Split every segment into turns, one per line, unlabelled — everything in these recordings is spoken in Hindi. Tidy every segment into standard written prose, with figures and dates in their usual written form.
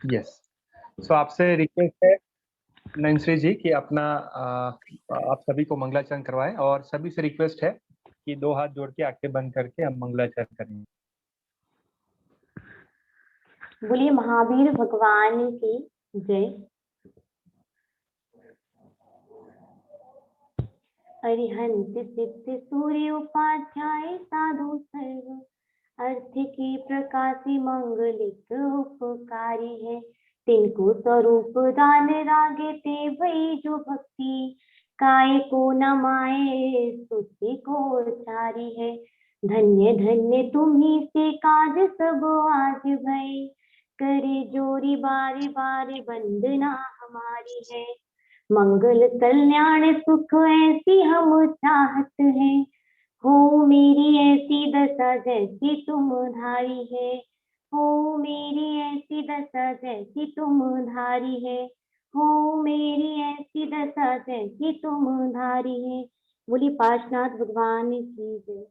यस। सो आपसे रिक्वेस्ट है नैन्सी जी कि अपना आप सभी को मंगलाचरण करवाएं, और सभी से रिक्वेस्ट है कि 2 हाथ जोड़ के आंखें बंद करके हम मंगलाचरण करेंगे।
बोलिए महावीर भगवान की जय। अरिहंत सिद्ध सूर्य उपाध्याय साधु सर्व अर्थ की प्रकाशि मंगलिक उपकारी है। तिनको स्वरूप दान रागे ते भई जो भक्ति काय को न माए स्तुति को चारी है। धन्य धन्य तुम्ही से काज सब आज भई करे जोरी बारी बारी वंदना हमारी है। मंगल कल्याण सुख ऐसी हम चाहत हैं हो मेरी ऐसी दशा जैसी तुम धारी है। हो मेरी ऐसी दशा जैसी तुम धारी है। हो मेरी ऐसी दशा जैसी तुम धारी है। बोली पार्शनाथ भगवान की जय।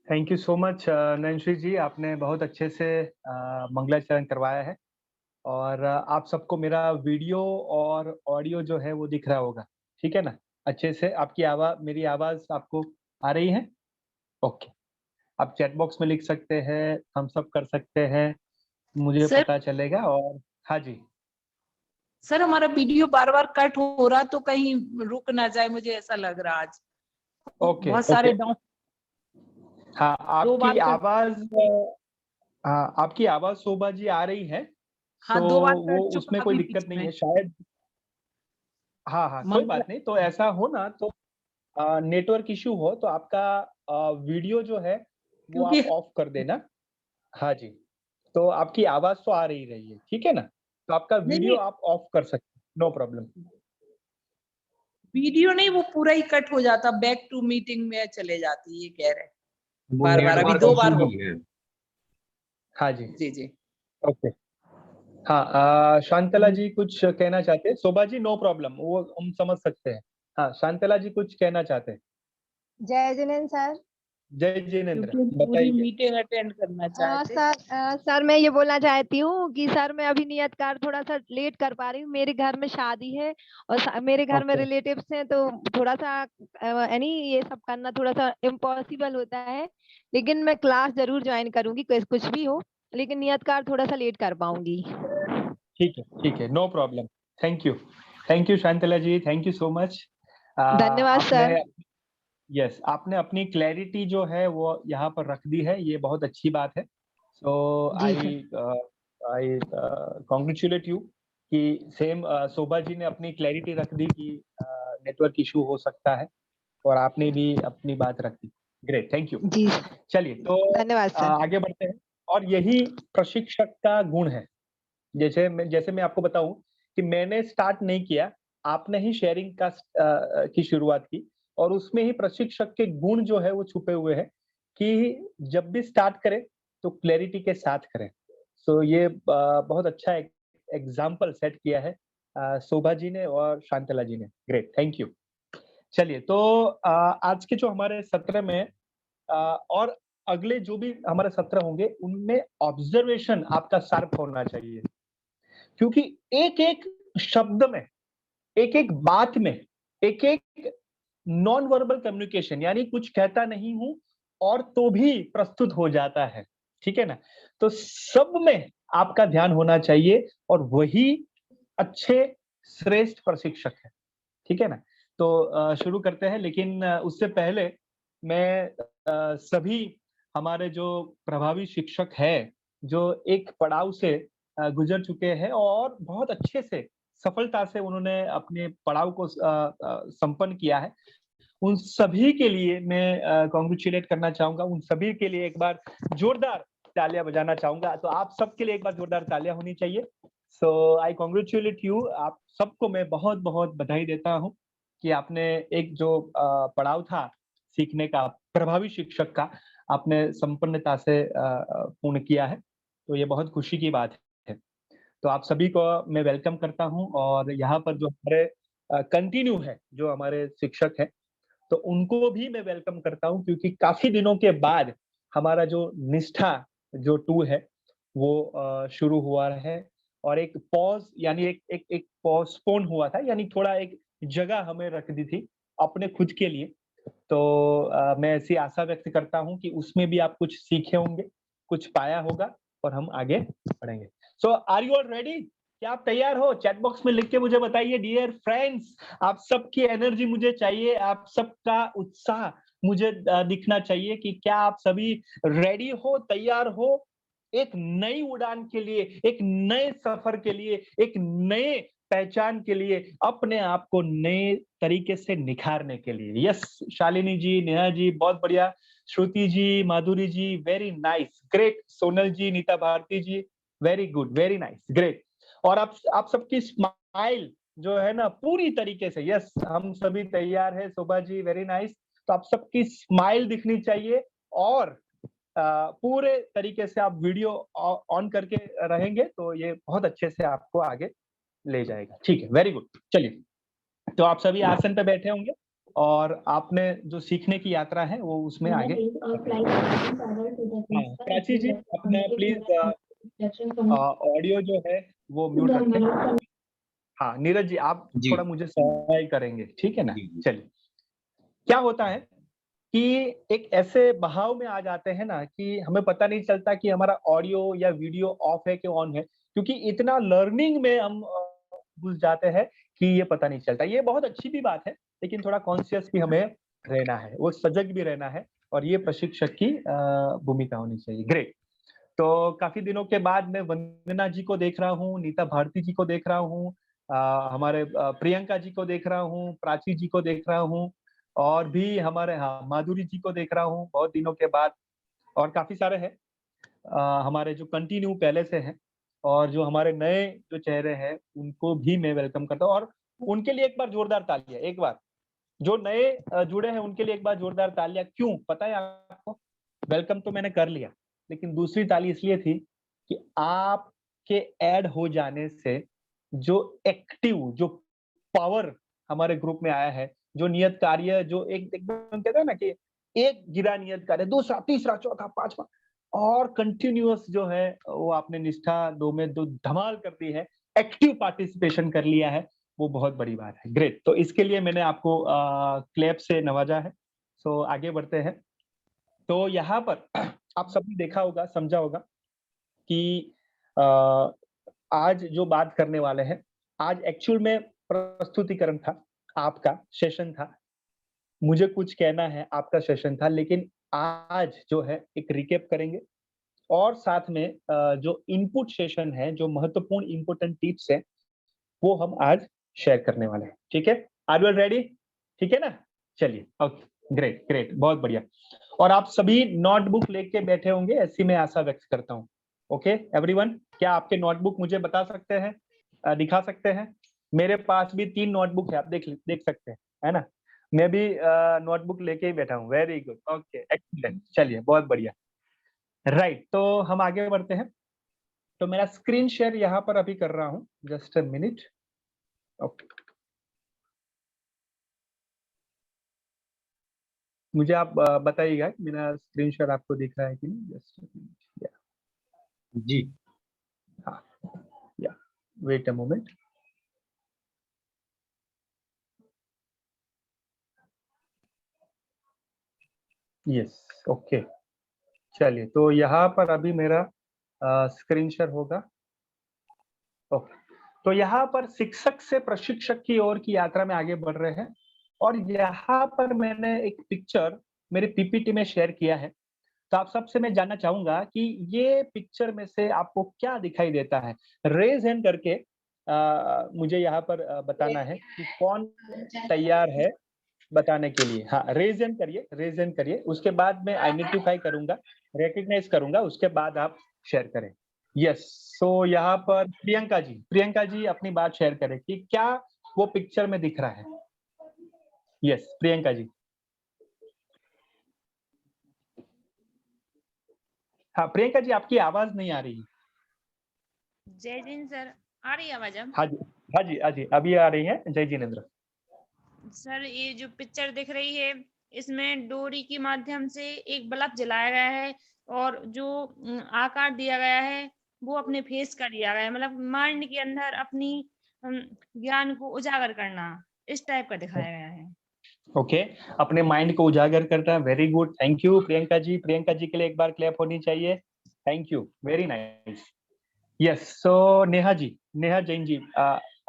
Thank you so much Nancy ji, आपने बहुत अच्छे से मंगलाचरण करवाया है, और आप सबको मेरा वीडियो और ऑडियो जो है वो दिख रहा होगा, ठीक है ना? अच्छे से आपकी मेरी आवाज आपको आ रही है? ओके। आप चैट बॉक्स में लिख सकते हैं, थम्स अप कर सकते हैं, मुझे
सर
पता चलेगा। और हाँ जी
सर, हमारा वीडियो बार बार कट हो रहा, तो कहीं रुक ना जाए, मुझे ऐसा लग रहा आज।
ओके
बहुत सारे
ओके।
डाउन
हाँ,
2 बार कट।
हाँ, आपकी आवाज शोभा जी आ रही है,
हाँ,
तो
2 बार
वो
कट चुका
उसमें कोई
अभी
दिक्कत
बीच
नहीं
में।
है शायद। हाँ हाँ, कोई
मंगल
बात नहीं। तो ऐसा हो ना, तो नेटवर्क इश्यू हो तो आपका वीडियो जो है वो
क्योंकि
आप ऑफ कर देना। हाँ जी। तो आपकी आवाज तो आ रही है, ठीक है ना? तो आपका
नहीं
वीडियो
नहीं,
आप ऑफ कर सकते, नो प्रॉब्लम।
वीडियो नहीं, वो पूरा ही कट हो जाता, बैक टू मीटिंग में चले जाती, ये कह रहे हैं
वो
बार बार। अभी
नेटवर्क
2 बार
इशू
हो।
ही है।
हाँ जी,
जी जी।
ओके। हाँ, शांतला जी कुछ कहना चाहते हैं? शोभा जी नो प्रॉब्लम, वो हम समझ सकते हैं। हाँ, शांतला जी कुछ कहना चाहते हैं।
जय जिनेन्द्र सर।
जय जिनेन्द्र,
क्योंकि हम पूरी
बताइए।
मीटिंग अटेंड करना चाहते।
सर मैं ये बोलना चाहती हूँ कि सर मैं अभी नियत कार्ड थोड़ा सा लेट कर पा रही हूँ। मेरे घर में शादी है और मेरे घर में
ओके
रिलेटिव्स हैं, तो थोड़ा सा यानी ये सब करना थोड़ा सा इम्पॉसिबल होता है। लेकिन मैं क्लास जरूर ज्वाइन करूंगी, कुछ भी हो, लेकिन नियत कार्ड थोड़ा सा लेट कर पाऊंगी।
ठीक है, no problem. Thank you Shantala ji, thank you so much.
धन्यवाद
आपने
सर।
आपने अपनी क्लैरिटी जो है वो यहाँ पर रख दी है, ये बहुत अच्छी बात है। सो
जी
आई
सर।
आई कॉन्ग्रेचुलेट यू कि सेम शोभा जी ने अपनी क्लैरिटी रख दी कि नेटवर्क इशू हो सकता है, और आपने भी अपनी बात रख दी। Great, thank you.
जी सर।
चलिए, तो
धन्यवाद सर।
आगे बढ़ते हैं। और यही प्रशिक्षक का गुण है। जैसे मैं आपको बताऊं कि मैंने स्टार्ट नहीं किया, आपने ही शेयरिंग की शुरुआत की, और उसमें ही प्रशिक्षक के गुण जो है वो छुपे हुए हैं कि जब भी स्टार्ट करें तो क्लैरिटी के साथ करें। सो ये बहुत अच्छा एग्जाम्पल सेट किया है शोभा जी ने और शांतला जी ने। Great, thank you. चलिए, तो आज के जो हमारे सत्र में और अगले जो भी हमारे सत्र होंगे उनमें ऑब्जर्वेशन आपका शार्प होना चाहिए, क्योंकि एक एक शब्द में, एक एक बात में, एक एक नॉन वर्बल कम्युनिकेशन, यानी कुछ कहता नहीं हूं और तो भी प्रस्तुत हो जाता है, ठीक है ना? तो सब में आपका ध्यान होना चाहिए, और वही अच्छे श्रेष्ठ प्रशिक्षक है, ठीक है ना? तो शुरू करते हैं, लेकिन उससे पहले मैं सभी हमारे जो प्रभावी शिक्षक हैं, जो एक पड़ाव से गुजर चुके हैं और बहुत अच्छे से सफलता से उन्होंने अपने पड़ाव को संपन्न किया है, उन सभी के लिए मैं कांग्रेचुलेट करना चाहूंगा। उन सभी के लिए एक बार जोरदार तालियां बजाना चाहूंगा। तो आप सबके लिए एक बार जोरदार तालियां होनी चाहिए। सो आई कांग्रेचुलेट यू। आप सबको मैं बहुत बहुत बधाई देता हूं कि आपने एक जो पड़ाव था सीखने का, प्रभावी शिक्षक का, आपने संपन्नता से पूर्ण किया है। तो ये बहुत खुशी की बात है। तो आप सभी को मैं वेलकम करता हूं, और यहाँ पर जो हमारे कंटिन्यू है, जो हमारे शिक्षक है, तो उनको भी मैं वेलकम करता हूं, क्योंकि काफी दिनों के बाद हमारा जो निष्ठा जो 2 है वो शुरू हुआ है और एक पॉज यानी एक पोस्टपोन हुआ था, यानी थोड़ा एक जगह हमें रख दी थी अपने खुद के लिए। तो मैं ऐसी आशा व्यक्त करता हूँ कि उसमें भी आप कुछ सीखे होंगे, कुछ पाया होगा और हम आगे बढ़ेंगे। सो आर यू ऑल रेडी? क्या आप तैयार हो? चैट बॉक्स में लिख के मुझे बताइए डियर फ्रेंड्स, आप सबकी एनर्जी मुझे चाहिए, आप सबका उत्साह मुझे दिखना चाहिए कि क्या आप सभी रेडी हो, तैयार हो एक नई उड़ान के लिए, एक नए सफर के लिए, एक नए पहचान के लिए, अपने आप को नए तरीके से निखारने के लिए। यस, शालिनी जी, नेहा जी, बहुत बढ़िया। Shruti ji, Madhuri ji, very nice, great. Sonal ji, Neeta Bharti ji, very good, very nice, great. और आप सबकी स्माइल जो है ना पूरी तरीके से, यस हम सभी तैयार है। Shobha ji, very nice. तो आप सबकी स्माइल दिखनी चाहिए और पूरे तरीके से आप वीडियो ऑन करके रहेंगे तो ये बहुत अच्छे से आपको आगे ले जाएगा। ठीक है, वेरी गुड। चलिए, तो आप सभी आसन पे बैठे होंगे और आपने जो सीखने की यात्रा है वो उसमें आगे। प्राची जी, अपना प्लीज ऑडियो जो है वो म्यूट रखें। हाँ, नीरज जी आप
जी।
थोड़ा मुझे सहाय करेंगे, ठीक है ना?
जी, जी।
चलिए, क्या होता है कि एक ऐसे बहाव में आ जाते हैं ना कि हमें पता नहीं चलता कि हमारा ऑडियो या वीडियो ऑफ है कि ऑन है, क्योंकि इतना लर्निंग में हम घुस जाते हैं कि ये पता नहीं चलता। ये बहुत अच्छी भी बात है, लेकिन थोड़ा कॉन्शियस भी हमें रहना है, वो सजग भी रहना है और ये प्रशिक्षक की भूमिका होनी चाहिए। ग्रेट। तो काफी दिनों के बाद मैं वंदना जी को देख रहा हूँ, नीता भारती जी को देख रहा हूँ, हमारे प्रियंका जी को देख रहा हूँ, प्राची जी को देख रहा हूँ और भी हमारे हाँ माधुरी जी को देख रहा हूँ बहुत दिनों के बाद। और काफी सारे हैं हमारे जो कंटिन्यू पहले से हैं और जो हमारे नए जो चेहरे हैं उनको भी मैं वेलकम करता हूँ और उनके लिए एक बार जोरदार तालियां। एक बार जो नए जुड़े हैं उनके लिए एक बार जोरदार तालियां। क्यों पता है आपको? वेलकम तो मैंने कर लिया, लेकिन दूसरी ताली इसलिए थी कि आपके ऐड हो जाने से जो एक्टिव जो पावर हमारे ग्रुप में आया है, जो नियत कार्य जो एक एकदम कहते हैं ना कि एक गिरा नियत कार्य, दूसरा, तीसरा, चौथा, पांचवा और कंटिन्यूअस जो है वो आपने निष्ठा 2 में 2 धमाल कर दी है, एक्टिव पार्टिसिपेशन कर लिया है, वो बहुत बड़ी बात है। ग्रेट। तो इसके लिए मैंने आपको क्लैप से नवाजा है। सो आगे बढ़ते हैं। तो यहाँ पर आप सबने देखा होगा, समझा होगा कि अ, आज जो बात करने वाले हैं, आज एक्चुअल में प्रस्तुतिकरण था, आपका सेशन था। मुझे कुछ कहना है, आपका सेशन था, लेकिन आज जो है एक रिकैप करेंगे और साथ में जो इनपुट सेशन है, जो महत्वपूर्ण इम्पोर्टेंट टिप्स है, वो हम आज शेयर करने वाले हैं। ठीक है? Are you ready? ठीक है ना? चलिए, ओके, ग्रेट, ग्रेट, बहुत बढ़िया। और आप सभी नोटबुक लेके बैठे होंगे, ऐसी मैं आशा व्यक्त करता हूँ। ओके एवरीवन, क्या आपके नोटबुक मुझे बता सकते हैं, दिखा सकते हैं? मेरे पास भी 3 नोटबुक है, आप देख सकते हैं, है ना? मैं भी नोटबुक लेके ही बैठा हूँ। Very good, okay, excellent. चलिए, बहुत बढ़िया। राइट, तो हम आगे बढ़ते हैं। तो मेरा स्क्रीन शेयर यहाँ पर अभी कर रहा हूँ, जस्ट अ मिनट। ओके, मुझे आप बताइएगा कि मेरा स्क्रीन शेयर आपको दिख रहा है कि नहीं? जस्ट या
जी।
हाँ, yeah wait a moment. Yes, okay. चलिए, तो यहाँ पर अभी मेरा स्क्रीन शेयर होगा। ओके, तो यहाँ पर शिक्षक से प्रशिक्षक की ओर की यात्रा में आगे बढ़ रहे हैं और यहाँ पर मैंने एक पिक्चर मेरे पीपीटी में शेयर किया है। तो आप सबसे मैं जानना चाहूंगा कि ये पिक्चर में से आपको क्या दिखाई देता है? रेज हैंड करके मुझे यहाँ पर बताना है कि कौन तैयार है बताने के लिए। हाँ, रेज हैंड करिए, रेज हैंड करिए। उसके बाद मैं आइडेंटिफाई करूंगा, रिकॉग्नाइज करूंगा, उसके बाद आप शेयर करें। यस, सो यहाँ पर प्रियंका जी अपनी बात शेयर करें कि क्या वो पिक्चर में दिख रहा है? यस, प्रियंका जी। हाँ, प्रियंका जी आपकी आवाज नहीं आ रही।
जय जिनेंद्र सर, आ रही है आवाज अब?
हाँ जी, हाँ जी, हाँ जी, अभी आ रही है। जय जिनेंद्र।
सर, ये जो पिक्चर दिख रही है इसमें डोरी के माध्यम से एक बल्ब जलाया गया है और जो आकार दिया गया है वो अपने फेस कर लिया गया है। मतलब माइंड के अंदर अपनी ज्ञान को उजागर करना, इस टाइप का दिखाया गया है।
ओके, अपने माइंड को उजागर करता है। Very good, thank you Priyanka ji. Priyanka ji के लिए एक बार क्लैप होनी चाहिए। Thank you, very nice. Yes, so Neha ji, Neha Jain ji,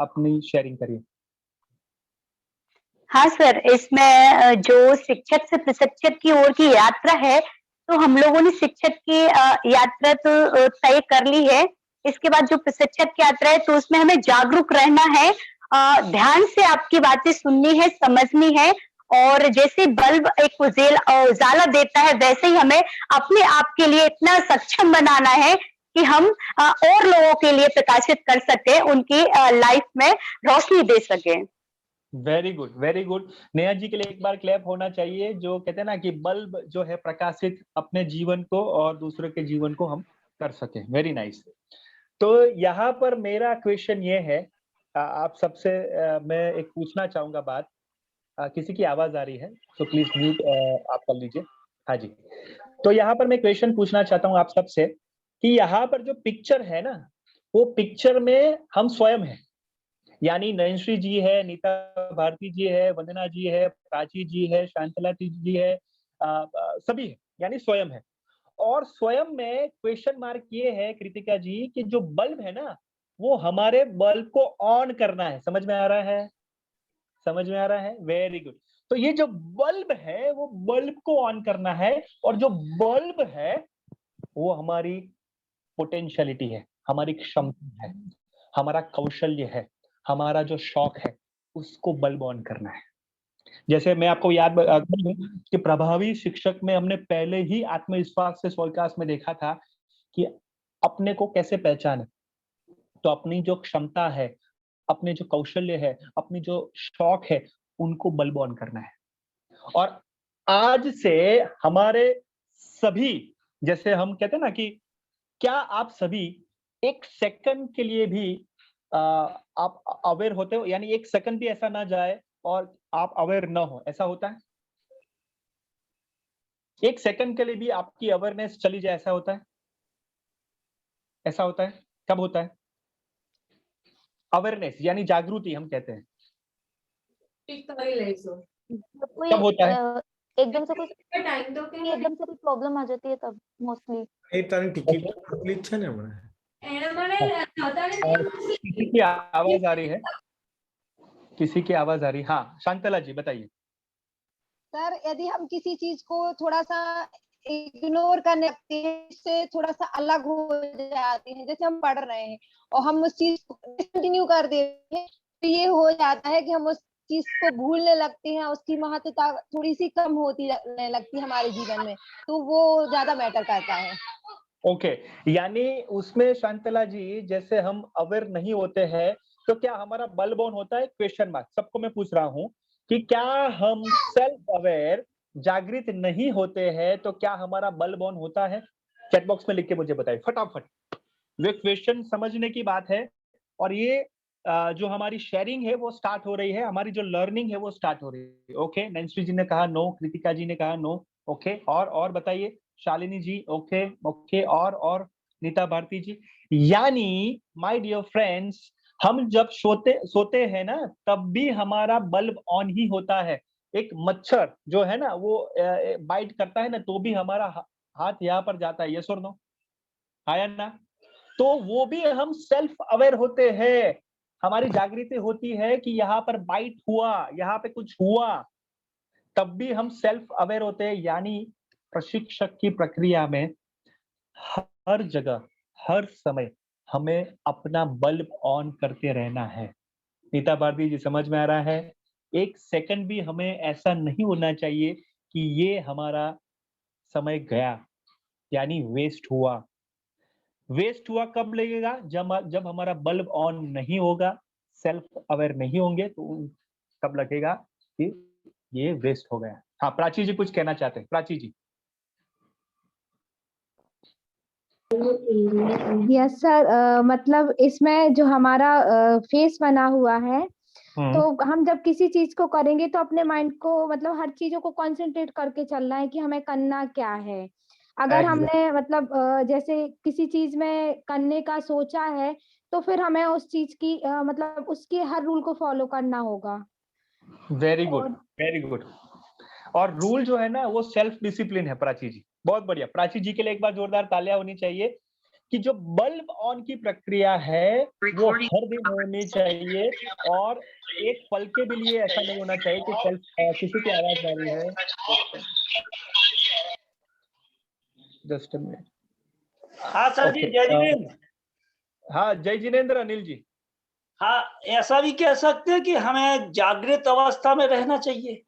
अपनी शेयरिंग करिए।
हाँ सर, इसमें जो शिक्षक से प्रशिक्षक की ओर की यात्रा है, तो हम लोगों ने शिक्षक की यात्रा तो तय कर ली है। इसके बाद जो प्रशिक्षक की यात्रा है, तो उसमें हमें जागरूक रहना है, ध्यान से आपकी बातें सुननी है, समझनी है, और जैसे बल्ब एक उजाला देता है, वैसे ही हमें अपने आप के लिए इतना सक्षम बनाना है कि हम और लोगों के लिए प्रकाशित कर सके, उनकी लाइफ में रोशनी दे सके।
Very good, very good. Neha ji के लिए एक बार क्लैप होना चाहिए। जो कहते हैं ना कि बल्ब जो है प्रकाशित अपने जीवन को और दूसरों के जीवन को हम कर सके। Very nice. तो यहाँ पर मेरा क्वेश्चन ये है, आप सबसे मैं एक पूछना चाहूंगा बात। किसी की आवाज आ रही है तो प्लीज म्यूट आप कर लीजिए। हाँ जी, तो यहाँ पर मैं क्वेश्चन पूछना चाहता हूँ आप सबसे कि यहाँ पर जो पिक्चर है ना, वो पिक्चर में हम स्वयं हैं। यानी नयनश्री जी है, नीता भारती जी है, वंदना जी है, प्राची जी है, शांतला जी है, सभी है, यानी स्वयं है। और स्वयं में क्वेश्चन मार्क ये है कृतिका जी कि जो बल्ब है ना, वो हमारे बल्ब को ऑन करना है। समझ में आ रहा है? समझ में आ रहा है? Very good. तो ये जो बल्ब है वो बल्ब को ऑन करना है, और जो बल्ब है वो हमारी पोटेंशियलिटी है, हमारी क्षमता है, हमारा कौशल्य है, हमारा जो शौक है, उसको बल्ब ऑन करना है। जैसे मैं आपको याद कर दूं कि प्रभावी शिक्षक में हमने पहले ही आत्मविश्वास से स्वविकास में देखा था कि अपने को कैसे पहचाने। तो अपनी जो क्षमता है, अपने जो कौशल्य है, अपनी जो शौक है, उनको बल्ब ऑन करना है। और आज से हमारे सभी, जैसे हम कहते हैं ना कि क्या आप सभी एक सेकंड के लिए भी आप अवेयर होते हो? यानी एक सेकंड भी ऐसा ना जाए और आप अवेयर ना हो, ऐसा होता है? एक सेकंड के लिए भी आपकी अवेयरनेस चली जाए, ऐसा होता है? ऐसा होता है? कब होता है? अवेयरनेस यानी जागृति हम कहते हैं,
कोई
कब होता है?
एकदम से कोई प्रॉब्लम आ जाती है तब मोस्टली।
किसी की आवाज आ रही है, किसी की आवाज आ रही है। हाँ, शांतला जी बताइए।
सर, यदि हम किसी चीज को थोड़ा सा इग्नोर करने लगते हैं, इससे थोड़ा सा अलग हो जाते हैं, जैसे हम पढ़ रहे हैं और हम उस चीज को कंटिन्यू कर देते हैं, तो ये हो जाता है कि हम उस चीज को भूलने लगते हैं, उसकी महत्वता थोड़ी सी कम होती लगती है हमारे जीवन में, तो वो ज्यादा मैटर करता है।
ओके, यानी उसमें शांतला जी जैसे हम अवेयर नहीं होते हैं, तो क्या हमारा बल्ब ऑन होता है? क्वेश्चन मार्क सबको मैं पूछ रहा हूं कि क्या हम सेल्फ अवेयर, जागृत नहीं होते हैं, तो क्या हमारा बल्ब ऑन होता है? चैट बॉक्स में लिख के मुझे बताइए फटाफट। वे क्वेश्चन समझने की बात है, और ये जो हमारी शेयरिंग है वो स्टार्ट हो रही है, हमारी जो लर्निंग है वो स्टार्ट हो रही है। ओके, नैन्सी जी ने कहा नो, कृतिका जी ने कहा नो। ओके, और बताइए शालिनी जी। ओके ओके, और नीता भारती जी। यानी माय डियर फ्रेंड्स, हम जब सोते हैं ना, तब भी हमारा बल्ब ऑन ही होता है। एक मच्छर जो है ना वो बाइट करता है ना, तो भी हमारा हाथ यहाँ पर जाता है। यस और नो? आया ना? तो वो भी हम सेल्फ अवेयर होते हैं, हमारी जागृति होती है कि यहाँ पर बाइट हुआ, यहाँ पे कुछ हुआ, तब भी हम सेल्फ अवेयर होते हैं। यानी प्रशिक्षक की प्रक्रिया में हर जगह, हर समय हमें अपना बल्ब ऑन करते रहना है। नीता भारती जी, समझ में आ रहा है? एक सेकंड भी हमें ऐसा नहीं होना चाहिए कि ये हमारा समय गया, यानी वेस्ट हुआ। वेस्ट हुआ कब लगेगा? जब हमारा बल्ब ऑन नहीं होगा, सेल्फ अवेयर नहीं होंगे, तो तब लगेगा कि ये वेस्ट हो गया। हाँ, प्राची जी कुछ कहना चाहते हैं। प्राची जी।
यस सर, मतलब इसमें जो हमारा फेस बना हुआ है, तो हम जब किसी चीज को करेंगे तो अपने माइंड को मतलब हर चीजों को कंसंट्रेट करके चलना है कि हमें करना क्या है। अगर हमने मतलब जैसे किसी चीज में करने का सोचा है तो फिर हमें उस चीज की मतलब उसके हर रूल को फॉलो करना होगा।
वेरी गुड,
और
वेरी गुड। और रूल जो है ना वो सेल्फ डिसिप्लिन है प्राची जी। बहुत बढ़िया, प्राची जी के लिए एक बार जोरदार तालियां होनी चाहिए कि जो बल्ब ऑन की प्रक्रिया है वो हर दिन होनी चाहिए, और एक पल के भी लिए ऐसा नहीं होना चाहिए कि सेल्फ किसी की आवाज आ रही है। Just a minute.
हाँ सर जी, जय जिनेंद्र।
हाँ जय जिनेंद्र अनिल जी।
हाँ, ऐसा भी कह सकते हैं कि हमें जागृत अवस्था में रहना चाहिए।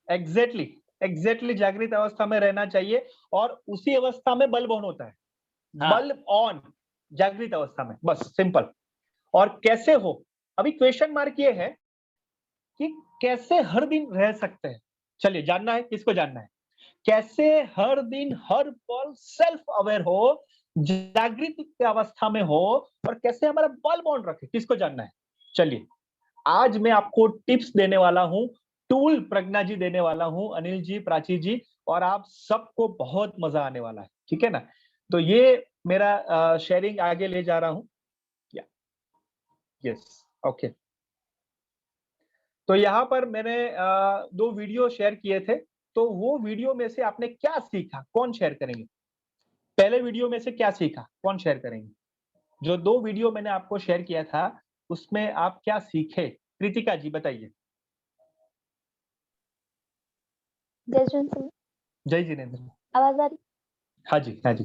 एग्जैक्टली, एग्जैक्टली जागृत अवस्था में रहना चाहिए, और उसी अवस्था में बल्ब ऑन होता है।
हाँ।
बल्ब ऑन जागृत अवस्था में, बस सिंपल। और कैसे हो, अभी क्वेश्चन मार्क ये है कि कैसे हर दिन रह सकते हैं। चलिए जानना है, किसको जानना है? कैसे हर दिन हर पल सेल्फ अवेयर हो, जागृत अवस्था में हो, और कैसे हमारा बल्ब ऑन रखे, किसको जानना है? चलिए आज मैं आपको टिप्स देने वाला हूं, टूल प्रज्ञा जी देने वाला हूं, अनिल जी, प्राची जी, और आप सबको बहुत मजा आने वाला है, ठीक है ना? तो ये मेरा शेयरिंग आगे ले जा रहा हूं। Yes, okay. तो यहाँ पर मैंने 2 वीडियो शेयर किए थे, तो वो वीडियो में से आपने क्या सीखा, कौन शेयर करेंगे? पहले वीडियो में से क्या सीखा, कौन शेयर करेंगे? जो 2 वीडियो मैंने आपको शेयर किया था, उसमें आप क्या सीखे? कृतिका जी बताइए। जय जिनेंद्र।
आवाज आ रही?
हाँ जी, हाँ जी।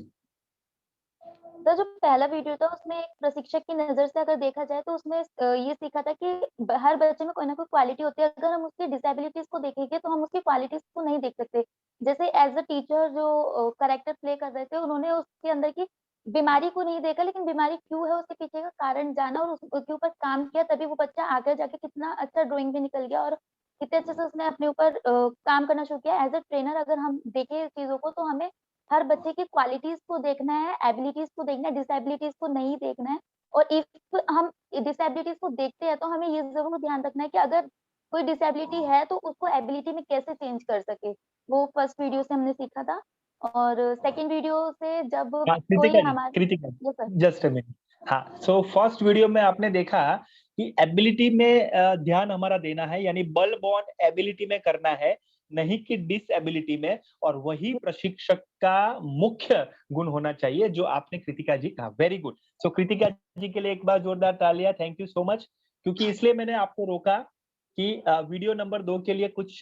तो जो पहला वीडियो था उसमें एक प्रशिक्षक की नजर से अगर देखा जाए तो उसमें ये सीखा था कि हर बच्चे में कोई ना कोई क्वालिटी होती है। अगर हम उसकी डिसेबिलिटीज को देखेंगे तो हम उसकी क्वालिटीज को नहीं देख सकते। जैसे एज अ टीचर जो कैरेक्टर प्ले कर रहे थे, उन्होंने उसके अंदर की बीमारी को नहीं देखा, लेकिन बीमारी क्यों है उसके पीछे का कारण जाना और उसके ऊपर काम किया, तभी वो बच्चा आगे जाके कितना अच्छा ड्राइंग भी निकल गया और कितने अच्छे से उसने अपने ऊपर काम करना शुरू किया। एज अ ट्रेनर अगर हम देखें चीजों को तो हमें हर बच्चे की क्वालिटीज को देखना है, एबिलिटीज को देखना है, डिसेबिलिटीज को नहीं देखना है। और इफ हम डिसेबिलिटीज को देखते हैं तो हमें ये जरूर ध्यान रखना है कि अगर कोई डिसेबिलिटी है तो उसको एबिलिटी में कैसे चेंज कर सके। वो फर्स्ट वीडियो से हमने सीखा था। और सेकंड वीडियो से जब
हाँ,
कोई
कृतिका जी,
हमारे
Kritika
yes sir.
Just a minute. हाँ, सो फर्स्ट वीडियो में आपने देखा कि एबिलिटी में ध्यान हमारा देना है, यानी बल्ब ऑन एबिलिटी में करना है, नहीं कि डिसएबिलिटी में, और वही प्रशिक्षक का मुख्य गुण होना चाहिए, जो आपने कृतिका जी कहा। Very good. So Kritika ji के लिए एक बार जोरदार तालियां, थैंक यू सो मच। क्योंकि इसलिए मैंने आपको रोका कि वीडियो नंबर 2 के लिए कुछ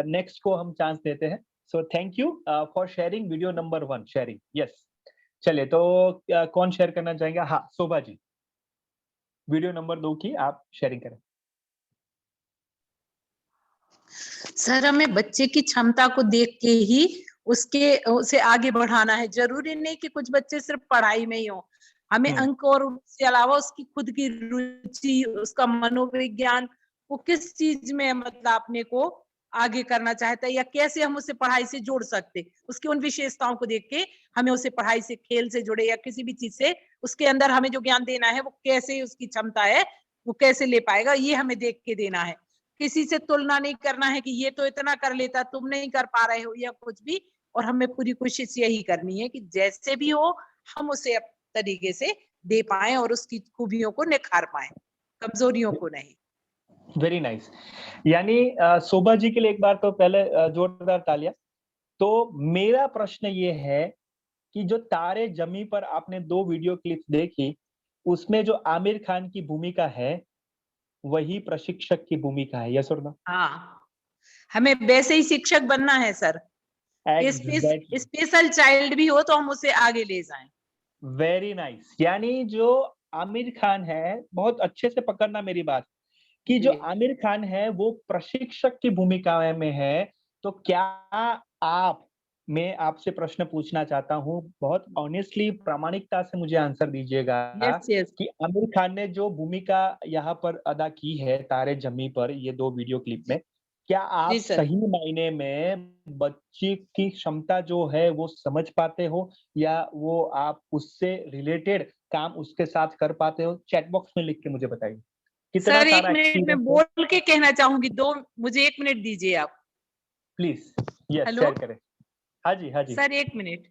नेक्स्ट को हम चांस देते हैं। So thank you for sharing video number 1 sharing. Yes, चलिए तो कौन शेयर करना चाहेंगे? हाँ, शोभा जी, वीडियो नंबर 2 की आप शेयरिंग करें।
सर हमें बच्चे की क्षमता को देख के ही उसे आगे बढ़ाना है। जरूरी नहीं कि कुछ बच्चे सिर्फ पढ़ाई में ही हो, हमें अंक और उसके अलावा उसकी खुद की रुचि, उसका मनोविज्ञान, वो किस चीज में मतलब अपने को आगे करना चाहता है या कैसे हम उसे पढ़ाई से जोड़ सकते, उसकी उन विशेषताओं को देख के हमें उसे पढ़ाई से, खेल से जुड़े या किसी भी चीज से उसके अंदर हमें जो ज्ञान देना है वो कैसे उसकी क्षमता है वो कैसे ले पाएगा, ये हमें देख के देना है। किसी से तुलना नहीं करना है कि ये तो इतना कर लेता तुम नहीं कर पा रहे हो या कुछ भी। और हमें पूरी कोशिश यही करनी है कि जैसे भी हो हम उसे अपने तरीके से दे पाए और उसकी खूबियों को निखार पाए, कमजोरियों को नहीं।
Very nice. यानी शोभा जी के लिए एक बार तो पहले जोरदार तालियां। तो मेरा प्रश्न ये है कि जो तारे जमी पर आपने 2 वीडियो क्लिप्स देखी, उसमें जो आमिर खान की भूमिका है वही प्रशिक्षक की भूमिका है, यस और नो?
हाँ, हमें वैसे ही शिक्षक बनना है सर।
एग्जैक्टली,
स्पेशल चाइल्ड भी हो तो हम उसे आगे ले जाएं।
Very nice. यानी जो आमिर खान है, बहुत अच्छे से पकड़ना मेरी बात, कि जो आमिर खान है वो प्रशिक्षक की भूमिका में है। तो क्या आप, मैं आपसे प्रश्न पूछना चाहता हूं, बहुत ऑनेस्टली, प्रामाणिकता से मुझे आंसर दीजिएगा
यस।
कि आमिर खान ने जो भूमिका यहाँ पर अदा की है तारे जमी पर, ये 2 वीडियो क्लिप में, क्या आप
जी सर।
सही मायने में बच्चे की क्षमता जो है वो समझ पाते हो, या वो आप उससे रिलेटेड काम उसके साथ कर पाते हो? चैट बॉक्स में लिख के मुझे बताइए कितना
सर 1
सारा
मिनट में
एक्सपीरियंस है।
बोल के कहना चाहूंगी, मुझे 1 मिनट दीजिए आप।
प्लीज, यस,
हेलो
शेयर करें। हाँ जी, हाँ जी।
सर 1 मिनट,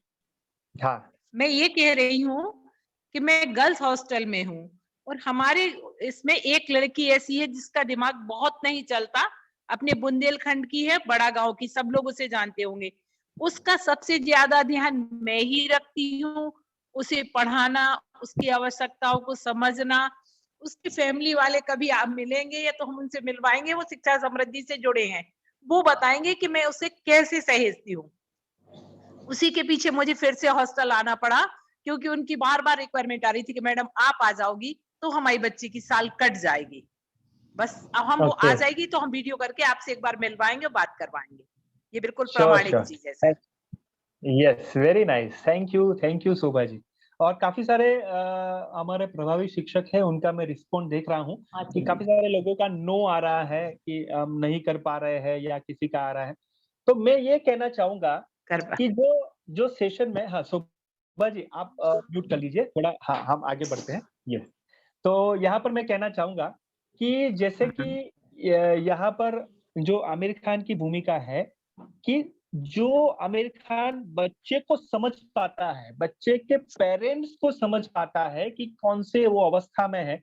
हाँ,
मैं ये कह रही हूँ कि मैं गर्ल्स हॉस्टल में हूँ और हमारे इसमें एक लड़की ऐसी है जिसका दिमाग बहुत नहीं चलता, अपने बुंदेलखंड की है, बड़ा गांव की, सब लोग उसे जानते होंगे। उसका सबसे ज्यादा ध्यान मैं ही रखती हूँ, उसे पढ़ाना, उसकी आवश्यकताओं को समझना। उसकी फैमिली वाले कभी आप मिलेंगे या तो हम उनसे मिलवाएंगे, वो शिक्षा समृद्धि से जुड़े हैं, वो बताएंगे कि मैं उसे कैसे सहेजती हूँ। उसी के पीछे मुझे फिर से हॉस्टल आना पड़ा, क्योंकि उनकी बार-बार रिक्वायरमेंट आ रही थी कि मैडम आप आ जाओगी तो हमारी बच्ची की साल कट जाएगी। बस अब वो आ
ओके,
जाएगी तो हम वीडियो करके आपसे एक बार मिलवाएंगे और बात करवाएंगे। ये बिल्कुल
श्योर,
प्रामाणिक
श्योर।
चीज है sir.
Yes, very nice, thank you Shobha ji. और काफी सारे हमारे प्रभावी शिक्षक हैं, उनका मैं रिस्पॉन्ड देख रहा हूँ कि काफी सारे लोगों का नो आ रहा है कि हम नहीं कर पा रहे हैं या किसी का आ रहा है। तो मैं ये कहना चाहूंगा कि जो सेशन में, हाँ शोभा जी आप म्यूट कर लीजिए थोड़ा, हाँ हम आगे बढ़ते हैं। यस, तो यहाँ पर मैं कहना चाहूंगा कि जैसे कि यहाँ पर जो आमिर खान की भूमिका है कि जो आमिर खान बच्चे को समझ पाता है, बच्चे के पेरेंट्स को समझ पाता है कि कौन से वो अवस्था में है,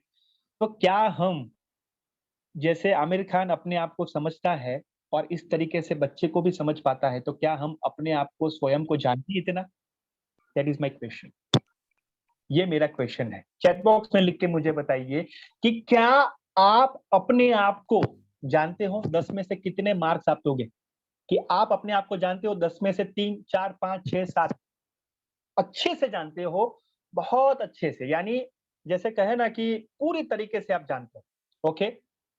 तो क्या हम, जैसे आमिर खान अपने आप को समझता है और इस तरीके से बच्चे को भी समझ पाता है, तो क्या हम अपने आप को स्वयं को जानते हैं इतना? That is my question. ये मेरा क्वेश्चन है। चैट बॉक्स में लिख के मुझे बताइए कि क्या आप अपने आप को जानते हो? 10 में से कितने मार्क्स आप दोगे? कि आप अपने आप को जानते हो 10 में से 3, 4, 5, 6, 7 अच्छे से जानते हो, बहुत अच्छे से, यानी जैसे कहे ना कि पूरी तरीके से आप जानते हो। ओके,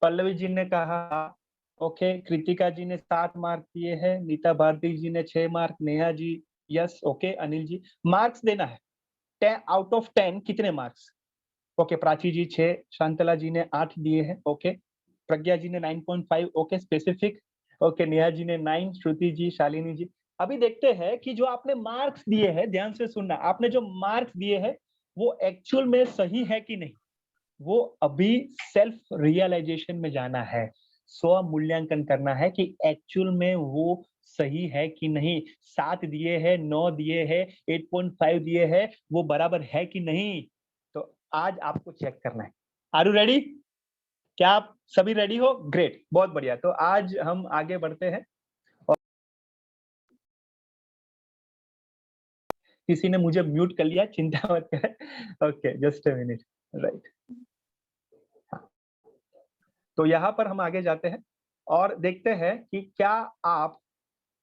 पल्लवी जी ने कहा, ओके, कृतिका जी ने 7 मार्क दिए हैं, नीता भारती जी ने 6 mark, Neha ji yes, okay, Anil जी मार्क्स देना है 10 आउट ऑफ 10 कितने मार्क्स? ओके, प्राची जी 6, शांतला जी ने 8 दिए हैं, ओके, प्रज्ञा जी ने 9.5, ओके स्पेसिफिक, ओके, नेहा जी ने 9, श्रुति जी, शालिनी जी। अभी देखते हैं कि जो आपने मार्क्स दिए हैं, ध्यान से सुनना, आपने जो मार्क्स दिए हैं वो एक्चुअल में सही है कि नहीं, वो अभी सेल्फ रियलाइजेशन में जाना है, स्व मूल्यांकन करना है कि एक्चुअल में वो सही है कि नहीं। 7 दिए हैं, 9 दिए हैं, 8.5 दिए हैं, वो बराबर है कि नहीं, तो आज आपको चेक करना है। Are you ready? क्या आप सभी रेडी हो? ग्रेट, बहुत बढ़िया। तो आज हम आगे बढ़ते हैं। और किसी ने मुझे म्यूट कर लिया, चिंता मत करें। Okay, just a minute, right. तो यहाँ पर हम आगे जाते हैं और देखते हैं कि क्या आप,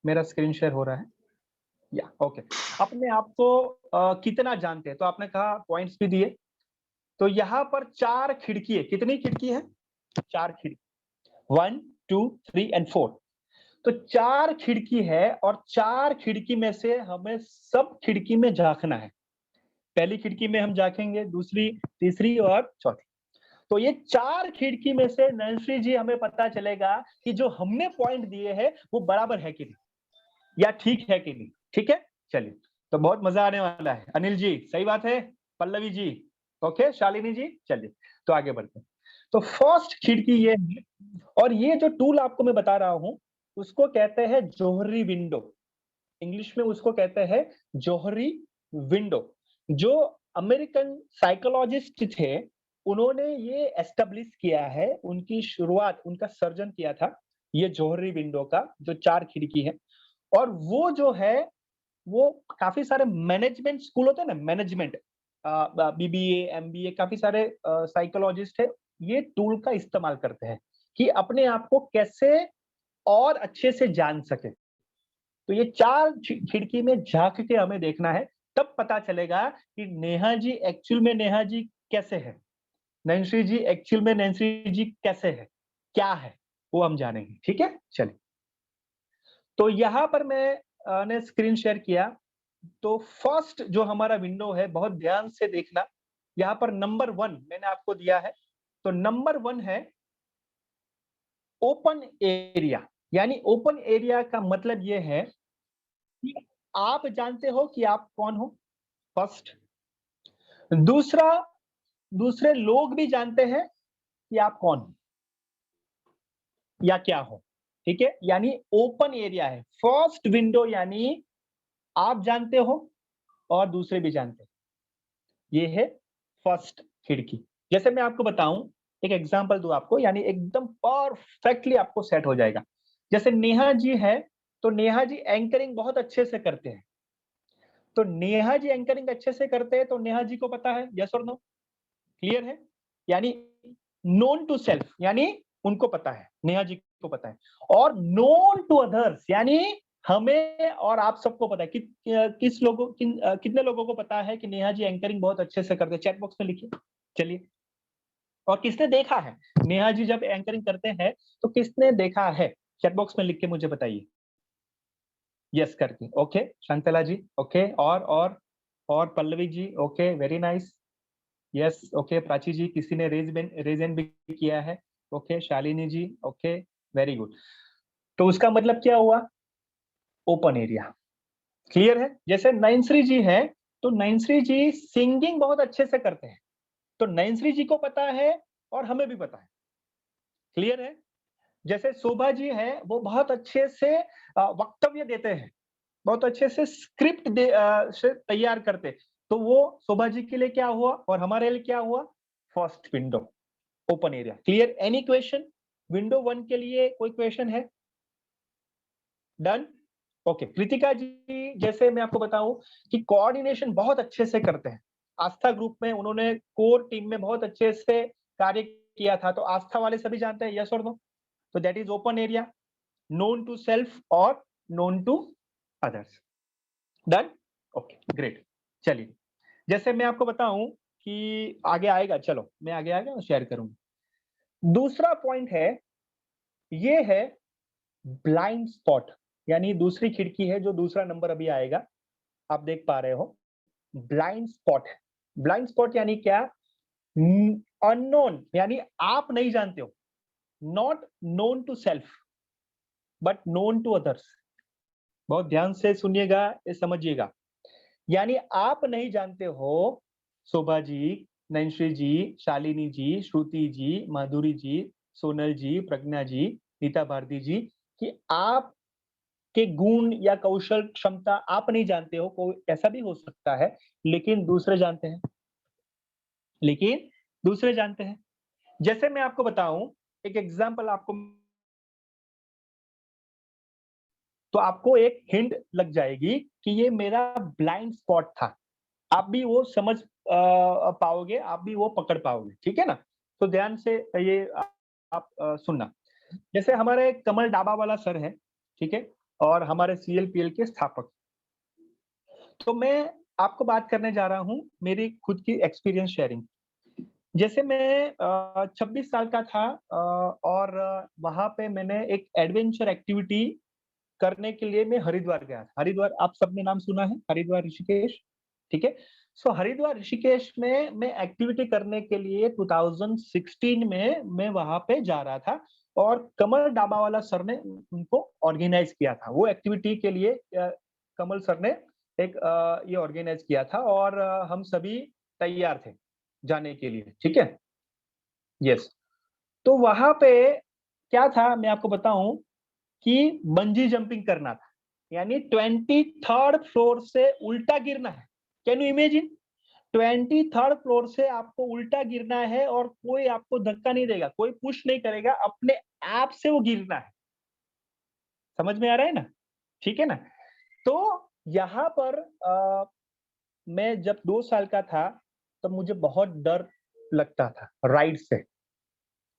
मेरा स्क्रीन शेयर हो रहा है या ओके, अपने आप को कितना जानते हैं। तो आपने कहा पॉइंट्स भी दिए, तो यहाँ पर 4 खिड़की है। कितनी खिड़की है? 4 खिड़की, 1, 2, 3 एंड 4। तो 4 खिड़की है और 4 खिड़की में से हमें सब खिड़की में झांकना है। पहली खिड़की में हम झांकेंगे, दूसरी, तीसरी और चौथी। तो ये 4 खिड़की में से नैन्सी जी हमें पता चलेगा कि जो हमने पॉइंट दिए हैं वो बराबर है कि नहीं या ठीक है कि नहीं। ठीक है, चलिए, तो बहुत मजा आने वाला है। अनिल जी सही बात है, पल्लवी जी ओके, शालिनी जी चलिए, तो आगे बढ़ते हैं। तो फर्स्ट खिड़की ये है, और ये जो टूल आपको मैं बता रहा हूं उसको कहते हैं जोहरी विंडो। इंग्लिश में उसको कहते हैं जोहरी विंडो। जो अमेरिकन साइकोलॉजिस्ट थे उन्होंने ये एस्टेब्लिश किया है, उनकी शुरुआत, उनका सर्जन किया था ये जोहरी विंडो का, जो 4 खिड़की है। और वो जो है वो काफी सारे मैनेजमेंट स्कूल होते हैं ना, मैनेजमेंट, बीबीए, एमबीए, काफी सारे साइकोलॉजिस्ट है, ये टूल का इस्तेमाल करते हैं कि अपने आप को कैसे और अच्छे से जान सके। तो ये 4 खिड़की में झांक के हमें देखना है, तब पता चलेगा कि नेहा जी एक्चुअल में नेहा जी कैसे है, नैन्सी जी एक्चुअल में नैन्सी जी कैसे है, क्या है, वो हम जानेंगे। ठीक है, चलिए। तो यहाँ पर मैंने स्क्रीन शेयर किया। तो फर्स्ट जो हमारा विंडो है, बहुत ध्यान से देखना, यहाँ पर नंबर 1 मैंने आपको दिया है। तो नंबर 1 है ओपन एरिया। यानी ओपन एरिया का मतलब ये है कि आप जानते हो कि आप कौन हो, फर्स्ट। दूसरा, दूसरे लोग भी जानते हैं कि आप कौन हो या क्या हो। ठीक है, यानी ओपन एरिया है फर्स्ट विंडो, यानी आप जानते हो और दूसरे भी जानते हैं। ये है फर्स्ट खिड़की। जैसे मैं आपको बताऊं, एक एग्जांपल दूं आपको, यानी एकदम परफेक्टली आपको सेट हो जाएगा। जैसे नेहा जी है, तो नेहा जी एंकरिंग बहुत अच्छे से करते हैं। तो नेहा जी एंकरिंग अच्छे से करते हैं, तो नेहा जी को पता है, यस और नो? क्लियर है? यानी नोन टू सेल्फ, यानी उनको पता है, नेहा जी को पता है। और नोन टू अदर्स, यानी हमें और आप सबको पता है कि कितने लोगों को पता है कि नेहा जी एंकरिंग बहुत अच्छे से करते हैं? चैट बॉक्स में लिखिए। चलिए, और किसने देखा है नेहा जी जब एंकरिंग करते हैं, तो किसने देखा है? चैट बॉक्स में लिख के मुझे बताइए, यस करके। Okay Shantala ji, okay. और Pallavi ji, okay, very nice, yes, okay. Prachi ji, किसी ने रेज हैंड भी किया है, okay. Shalini ji, okay, very good. तो उसका मतलब क्या हुआ? Open area. क्लियर है? जैसे नयनश्री जी है, तो नयनश्री जी सिंगिंग बहुत अच्छे से करते हैं, तो नयनश्री जी को पता है और हमें भी पता है। क्लियर है? जैसे शोभा जी है, वो बहुत अच्छे से वक्तव्य देते हैं, बहुत अच्छे से स्क्रिप्ट से तैयार करते, तो वो शोभा जी के लिए क्या हुआ और हमारे लिए क्या हुआ? First window, open area. Clear? Any question? Window 1 के लिए कोई क्वेश्चन है? डन? ओके। कृतिका जी, जैसे मैं आपको बताऊं कि कोऑर्डिनेशन बहुत अच्छे से करते हैं। आस्था ग्रुप में उन्होंने कोर टीम में बहुत अच्छे से कार्य किया था, तो आस्था वाले सभी जानते हैं, यस और नो? तो that is open area, known to self और known to others. Done? Okay, great. चलिए, जैसे मैं आपको बताऊं कि आगे आएगा, चलो मैं आगे आएगा और शेयर करूंगा। दूसरा पॉइंट है, ये है ब्लाइंड स्पॉट, यानी दूसरी खिड़की है, जो दूसरा नंबर अभी आएगा, आप देख पा रहे हो, ब्लाइंड स्पॉट है। ब्लाइंड स्पॉट यानी क्या? अननोन, यानी आप नहीं जानते हो, not known to self but known to others. बहुत ध्यान से सुनिएगा, ये समझिएगा। यानी आप नहीं जानते हो, शोभा जी, नैन्श्री जी, शालिनी जी, श्रुति जी, माधुरी जी, सोनल जी, प्रज्ञा जी, नीता भारती जी, कि आप के गुण या कौशल क्षमता आप नहीं जानते हो, कोई ऐसा भी हो सकता है, लेकिन दूसरे जानते हैं, लेकिन दूसरे जानते हैं। जैसे मैं आपको बताऊं, एक एग्जांपल आपको, तो आपको एक हिंट लग जाएगी कि ये मेरा ब्लाइंड स्पॉट था। आप भी वो समझ पाओगे, आप भी वो पकड़ पाओगे, ठीक है ना? तो ध्यान से ये आप सुनना। जैसे हमारे कमल डाबा वाला सर है, ठीक है, और हमारे CLPL के स्थापक। तो मैं आपको बात करने जा रहा हूँ मेरी खुद की एक्सपीरियंस शेयरिंग। जैसे मैं 26 साल का था, और वहां पे मैंने एक एडवेंचर एक्टिविटी करने के लिए मैं हरिद्वार गया था। हरिद्वार आप सबने नाम सुना है, हरिद्वार ऋषिकेश, ठीक है। सो हरिद्वार ऋषिकेश में मैं एक्टिविटी करने के लिए 2016 में मैं वहां पे जा रहा था, और कमल डाबा वाला सर ने उनको ऑर्गेनाइज किया था। वो एक्टिविटी के लिए कमल सर ने एक ये ऑर्गेनाइज किया था, और हम सभी तैयार थे जाने के लिए, ठीक है। यस, तो वहां पे क्या था मैं आपको बताऊं कि बंजी जंपिंग करना था, यानी 23rd फ्लोर से उल्टा गिरना है। Can you imagine? 23rd floor से आपको उल्टा गिरना है, और कोई आपको धक्का नहीं देगा, कोई पुश नहीं करेगा, अपने आप से वो गिरना है। समझ में आ रहा है ना? ठीक है ना? तो यहाँ पर मैं जब 2 साल का था, तब मुझे बहुत डर लगता था राइड से,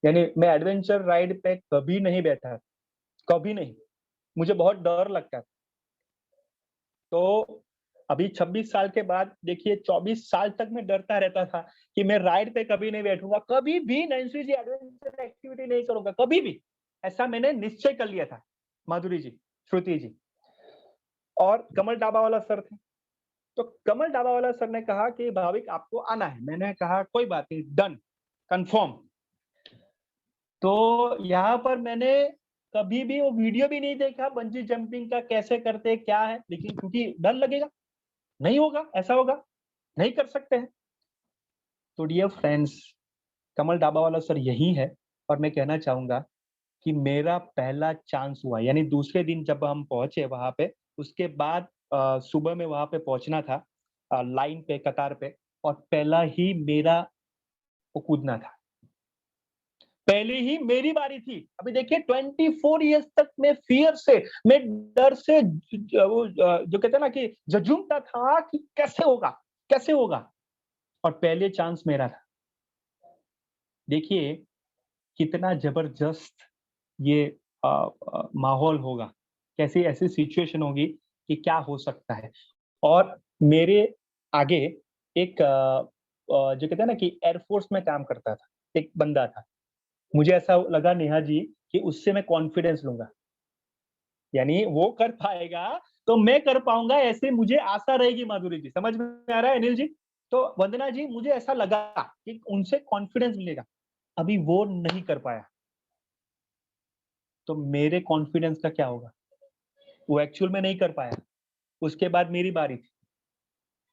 यानी मैं एडवेंचर राइड पे कभी नहीं बैठा, कभी नहीं, मुझे बहुत डर लगता था। तो अभी 26 साल के बाद देखिए, 24 साल तक मैं डरता रहता था कि मैं राइड पे कभी नहीं बैठूंगा, कभी भी नैन्सी जी एडवेंचर एक्टिविटी नहीं करूंगा, कभी भी। ऐसा मैंने निश्चय कर लिया था। माधुरी जी, श्रुति जी, और कमल डाबा वाला सर थे। तो कमल डाबा वाला सर ने कहा कि भाविक आपको आना है। मैंने कहा कोई बात नहीं, डन, कंफर्म। तो यहाँ पर मैंने कभी भी वो वीडियो भी नहीं देखा बंजी जंपिंग का, कैसे करते क्या है, लेकिन क्योंकि डर लगेगा, नहीं होगा, ऐसा होगा, नहीं कर सकते हैं। तो डियर फ्रेंड्स, कमल डाबा वाला सर यही है, और मैं कहना चाहूंगा कि मेरा पहला चांस हुआ, यानी दूसरे दिन जब हम पहुंचे वहां पे, उसके बाद सुबह में वहां पे पहुंचना था, लाइन पे, कतार पे, और पहला ही मेरा वो कूदना था, पहले ही मेरी बारी थी। अभी देखिए 24 इयर्स तक मैं फियर से, मैं डर से जो कहते हैं ना कि झुंझुमता था कि कैसे होगा, कैसे होगा, और पहले चांस मेरा था। देखिए कितना जबरदस्त ये माहौल होगा, कैसी ऐसी सिचुएशन होगी कि क्या हो सकता है। और मेरे आगे एक जो कहते हैं ना कि एयरफोर्स में काम करता था एक बंदा था। मुझे ऐसा लगा नेहा जी कि उससे मैं कॉन्फिडेंस लूंगा, यानी वो कर पाएगा तो मैं कर पाऊंगा, ऐसे मुझे आशा रहेगी। माधुरी जी, समझ में आ रहा है अनिल जी? तो वंदना जी, मुझे ऐसा लगा कि उनसे कॉन्फिडेंस मिलेगा। अभी वो नहीं कर पाया तो मेरे कॉन्फिडेंस का क्या होगा? वो एक्चुअल में नहीं कर पाया। उसके बाद मेरी बारी थी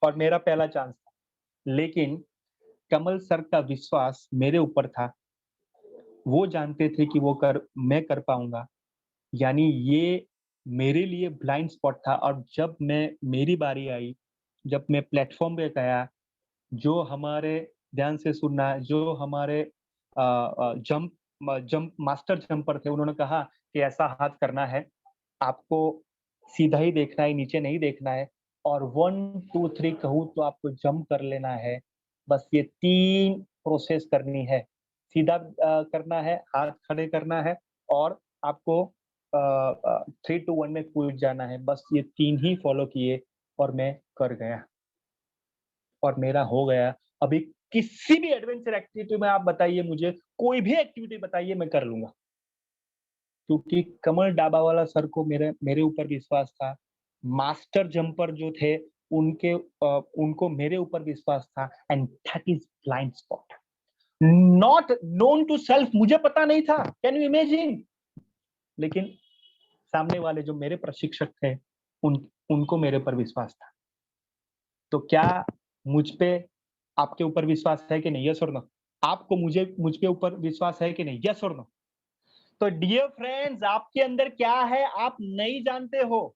और मेरा पहला चांस था, लेकिन कमल सर का विश्वास मेरे ऊपर था। वो जानते थे कि मैं कर पाऊंगा, यानी ये मेरे लिए ब्लाइंड स्पॉट था। और जब मेरी बारी आई, जब मैं प्लेटफॉर्म पे गया, जो हमारे, ध्यान से सुनना, जो हमारे जंप मास्टर जंपर थे, उन्होंने कहा कि ऐसा हाथ करना है, आपको सीधा ही देखना है, नीचे नहीं देखना है, और 1 2 3 कहूँ तो आपको जंप कर लेना है। बस ये 3 प्रोसेस करनी है, सीधा करना है, हाथ खड़े करना है, और आपको 3 2 1 में कूद जाना है। बस ये 3 ही फॉलो किए और मैं कर गया और मेरा हो गया। अभी किसी भी एडवेंचर एक्टिविटी में आप बताइए मुझे, कोई भी एक्टिविटी बताइए, मैं कर लूंगा, क्योंकि कमल डाबा वाला सर को मेरे ऊपर विश्वास था। मास्टर जंपर जो थे उनको मेरे ऊपर विश्वास था। And that is blind spot, not known to self. मुझे पता नहीं था, कैन यू इमेजिन? लेकिन सामने वाले जो मेरे प्रशिक्षक थे उनको मेरे ऊपर विश्वास था। तो क्या मुझ पे आपके ऊपर विश्वास है कि नहीं? यस और नो? आपको मुझ पे ऊपर विश्वास है कि नहीं? यस और नो? तो डियर फ्रेंड्स, आपके अंदर क्या है आप नहीं जानते हो,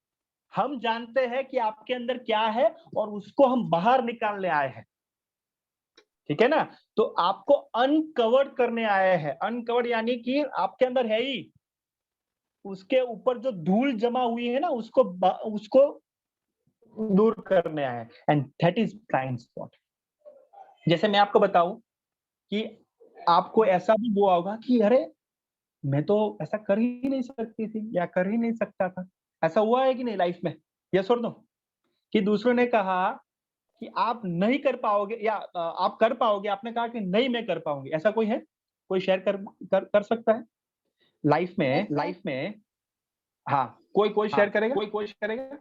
हम जानते हैं कि आपके अंदर क्या है और उसको हम बाहर निकालने आए हैं, ठीक है ना? तो आपको अनकवर्ड करने आए हैं। अनकवर्ड यानी कि आपके अंदर है ही, उसके ऊपर जो धूल जमा हुई है ना, उसको दूर करने आए हैं। And that is blind spot. जैसे मैं आपको बताऊं कि आपको ऐसा भी हुआ होगा कि अरे मैं तो ऐसा कर ही नहीं सकती थी या कर ही नहीं सकता था। ऐसा हुआ है कि नहीं लाइफ में? यस और नो? कि दूसरों ने कहा कि आप नहीं कर पाओगे या आप कर पाओगे, आपने कहा कि नहीं मैं कर पाऊंगी। ऐसा कोई है? कोई शेयर कर सकता है लाइफ में? हाँ, कोई शेयर करेगा? कोई शेयर करेगा?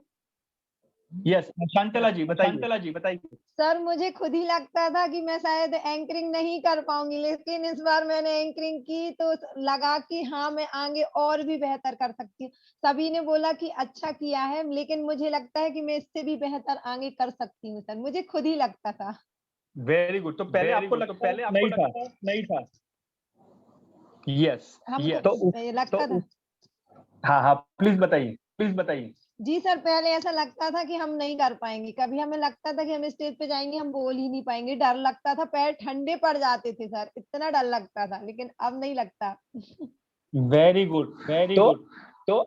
यस, शांतला जी बताइए।
सर मुझे खुद ही लगता था कि मैं शायद एंकरिंग नहीं कर पाऊंगी, लेकिन इस बार मैंने एंकरिंग की तो लगा कि हाँ मैं आगे और भी बेहतर कर सकती हूँ। सभी ने बोला कि अच्छा किया है, लेकिन मुझे लगता है कि मैं इससे भी बेहतर आगे कर सकती हूँ। सर मुझे खुद ही लगता था।
Very good. तो पहले आपको नहीं था? यस।
हमको लगता था।
हाँ, प्लीज बताइए।
जी सर, पहले ऐसा लगता था कि हम नहीं कर पाएंगे। कभी हमें लगता था कि हम स्टेज पे जाएंगे, हम बोल ही नहीं पाएंगे, डर लगता था, पैर ठंडे पड़ जाते थे सर, इतना डर लगता था, लेकिन अब नहीं लगता।
Very good. तो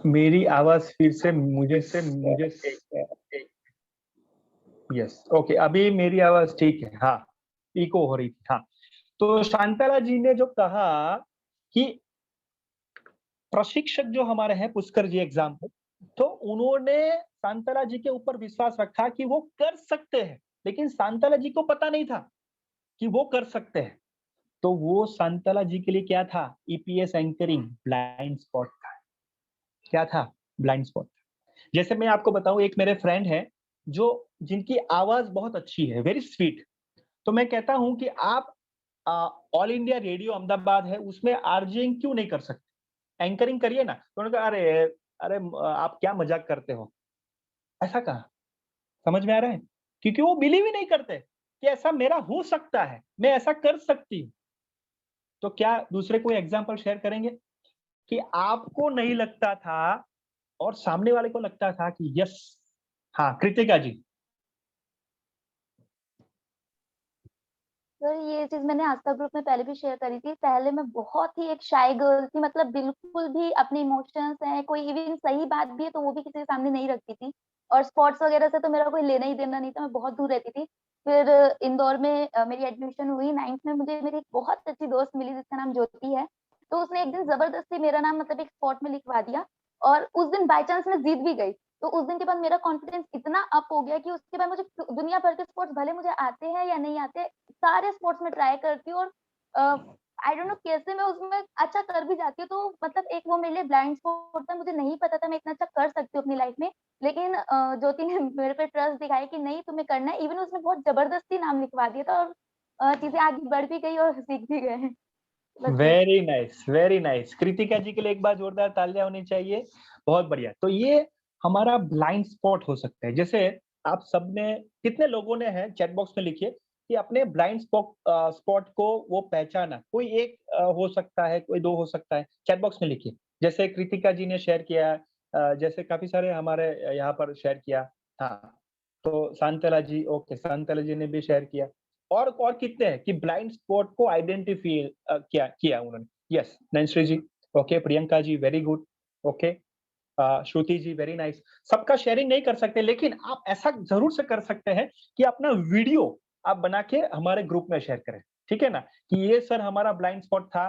मेरी आवाज फिर से मुझे यस, ओके, अभी मेरी आवाज ठीक है? हाँ, इको हो रही थी। हाँ, तो शांतला जी ने जो कहा कि प्रशिक्षक जो हमारे हैं पुष्कर जी एग्जाम्पल, तो उन्होंने शांतला जी के ऊपर विश्वास रखा कि वो कर सकते हैं, लेकिन शांतला जी को पता नहीं था कि वो कर सकते हैं। तो वो शांतला जी के लिए क्या था? ईपीएस एंकरिंग ब्लाइंड स्पॉट था। क्या था? Blind spot. जैसे मैं आपको बताऊं, एक मेरे फ्रेंड है जिनकी आवाज बहुत अच्छी है, वेरी स्वीट। तो मैं कहता हूं कि आप ऑल इंडिया रेडियो अहमदाबाद है, उसमें आरजेइंग क्यों नहीं कर सकते? एंकरिंग करिए ना। तो उन्होंने कहा अरे आप क्या मजाक करते हो? ऐसा कहा। समझ में आ रहा है? क्योंकि वो बिलीव ही नहीं करते कि ऐसा मेरा हो सकता है, मैं ऐसा कर सकती हूँ। तो क्या दूसरे कोई एग्जांपल शेयर करेंगे कि आपको नहीं लगता था और सामने वाले को लगता था कि यस। हाँ कृतिका जी।
सर ये चीज मैंने आस्था ग्रुप में पहले भी शेयर करी थी। पहले मैं बहुत ही एक शाय गर्ल थी, मतलब बिल्कुल भी अपने इमोशंस है, कोई इवन सही बात भी है तो वो भी किसी के सामने नहीं रखती थी। और स्पोर्ट्स वगैरह से तो मेरा कोई लेना ही देना नहीं था, मैं बहुत दूर रहती थी। फिर इंदौर में मेरी एडमिशन हुई 9th में, मुझे मेरी एक बहुत अच्छी दोस्त मिली जिसका नाम ज्योति है। तो उसने एक दिन जबरदस्ती मेरा नाम मतलब एक स्पॉट में लिखवा दिया, और उस दिन बाई चांस मैं जीत भी गई। तो उस दिन के बाद मेरा कॉन्फिडेंस इतना अप हो गया कि उसके बाद मुझे दुनिया भर के स्पोर्ट्स भले मुझे आते हैं या नहीं आते, सारे स्पोर्ट्स में ट्राई करती हूँ। और आई डोंट नो कैसे मैं उसमें अच्छा कर भी जाती हूँ। तो मतलब एक वो मेरे लिए ब्लाइंड स्पॉट था, मुझे नहीं पता था मैं इतना अच्छा कर सकती हूँ अपनी लाइफ में। लेकिन ज्योति ने मेरे पे ट्रस्ट दिखाया कि नहीं तुम्हें करना है। इवन उसने बहुत जबरदस्ती नाम लिखवा दिया था, और चीजें आगे बढ़ भी गई और सीख भी गए। बस यही।
Very nice, very nice. Kritika ji के लिए एक बार जोरदार तालियां होनी चाहिए। बहुत बढ़िया। तो ये हमारा ब्लाइंड स्पॉट हो सकता है। जैसे आप सबने, कितने लोगों ने है चैट बॉक्स में लिखिए कि अपने ब्लाइंड स्पॉट को वो पहचाना। कोई एक हो सकता है, कोई दो हो सकता है, चैट बॉक्स में लिखिए। जैसे कृतिका जी ने शेयर किया, जैसे काफी सारे हमारे यहाँ पर शेयर किया। हाँ, तो शांतला जी, ओके, शांतला जी ने भी शेयर किया। और कितने हैं कि ब्लाइंड स्पॉट को आइडेंटिफाई किया उन्होंने। यस, नैन्सी जी, okay, Priyanka ji, very good, okay, श्रुति जी, वेरी नाइस। सबका शेयरिंग नहीं कर सकते, लेकिन आप ऐसा जरूर से कर सकते हैं कि अपना वीडियो आप बना के हमारे ग्रुप में शेयर करें, ठीक है ना, कि ये सर हमारा ब्लाइंड स्पॉट था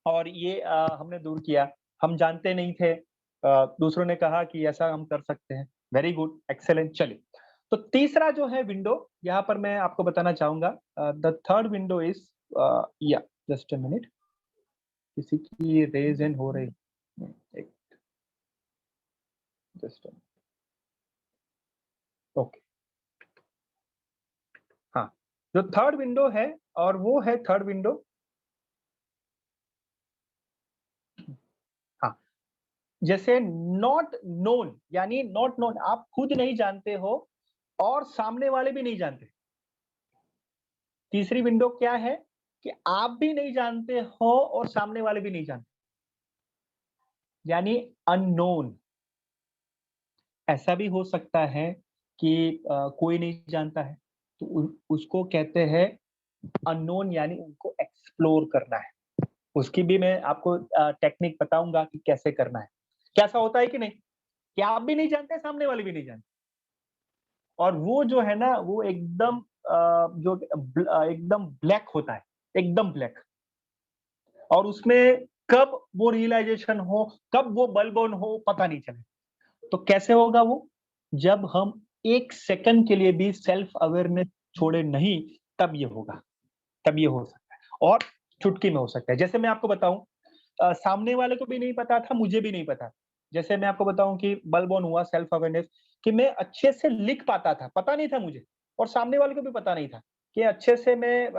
और ये हमने दूर किया, हम जानते नहीं थे, दूसरों ने कहा कि ऐसा हम कर सकते हैं। Very good, excellent. चलिए, तो तीसरा जो है विंडो, यहाँ पर मैं आपको बताना चाहूंगा, द थर्ड विंडो इज, या जस्ट अ मिनट, किसी की रेज एंड हो रही, एक जस्ट, ओके, हाँ, जो थर्ड विंडो है, और वो है थर्ड विंडो, हाँ, जैसे नॉट नोन, यानी नॉट नोन, आप खुद नहीं जानते हो और सामने वाले भी नहीं जानते। तीसरी विंडो क्या है कि आप भी नहीं जानते हो और सामने वाले भी नहीं जानते, यानी अननोन। ऐसा भी हो सकता है कि कोई नहीं जानता है, तो उसको कहते हैं अननोन, यानी उनको एक्सप्लोर करना है। उसकी भी मैं आपको टेक्निक बताऊंगा कि कैसे करना है। कैसा होता है कि नहीं, कि आप भी नहीं जानते, सामने वाले भी नहीं जानते, और वो जो है ना, वो एकदम एकदम ब्लैक होता है, एकदम ब्लैक। और उसमें कब वो रियलाइजेशन हो, कब वो बल्ब ऑन हो, पता नहीं चले। तो कैसे होगा वो, जब हम एक सेकंड के लिए भी सेल्फ अवेयरनेस छोड़े नहीं, तब ये होगा, तब ये हो सकता है। और चुटकी में हो सकता है। जैसे मैं आपको बताऊं, सामने वाले को भी नहीं पता था, मुझे भी नहीं पता। जैसे मैं आपको बताऊं कि बल्ब ऑन हुआ, सेल्फ अवेयरनेस, कि मैं अच्छे से लिख पाता था, पता नहीं था मुझे, और सामने वाले को भी पता नहीं था कि अच्छे से मैं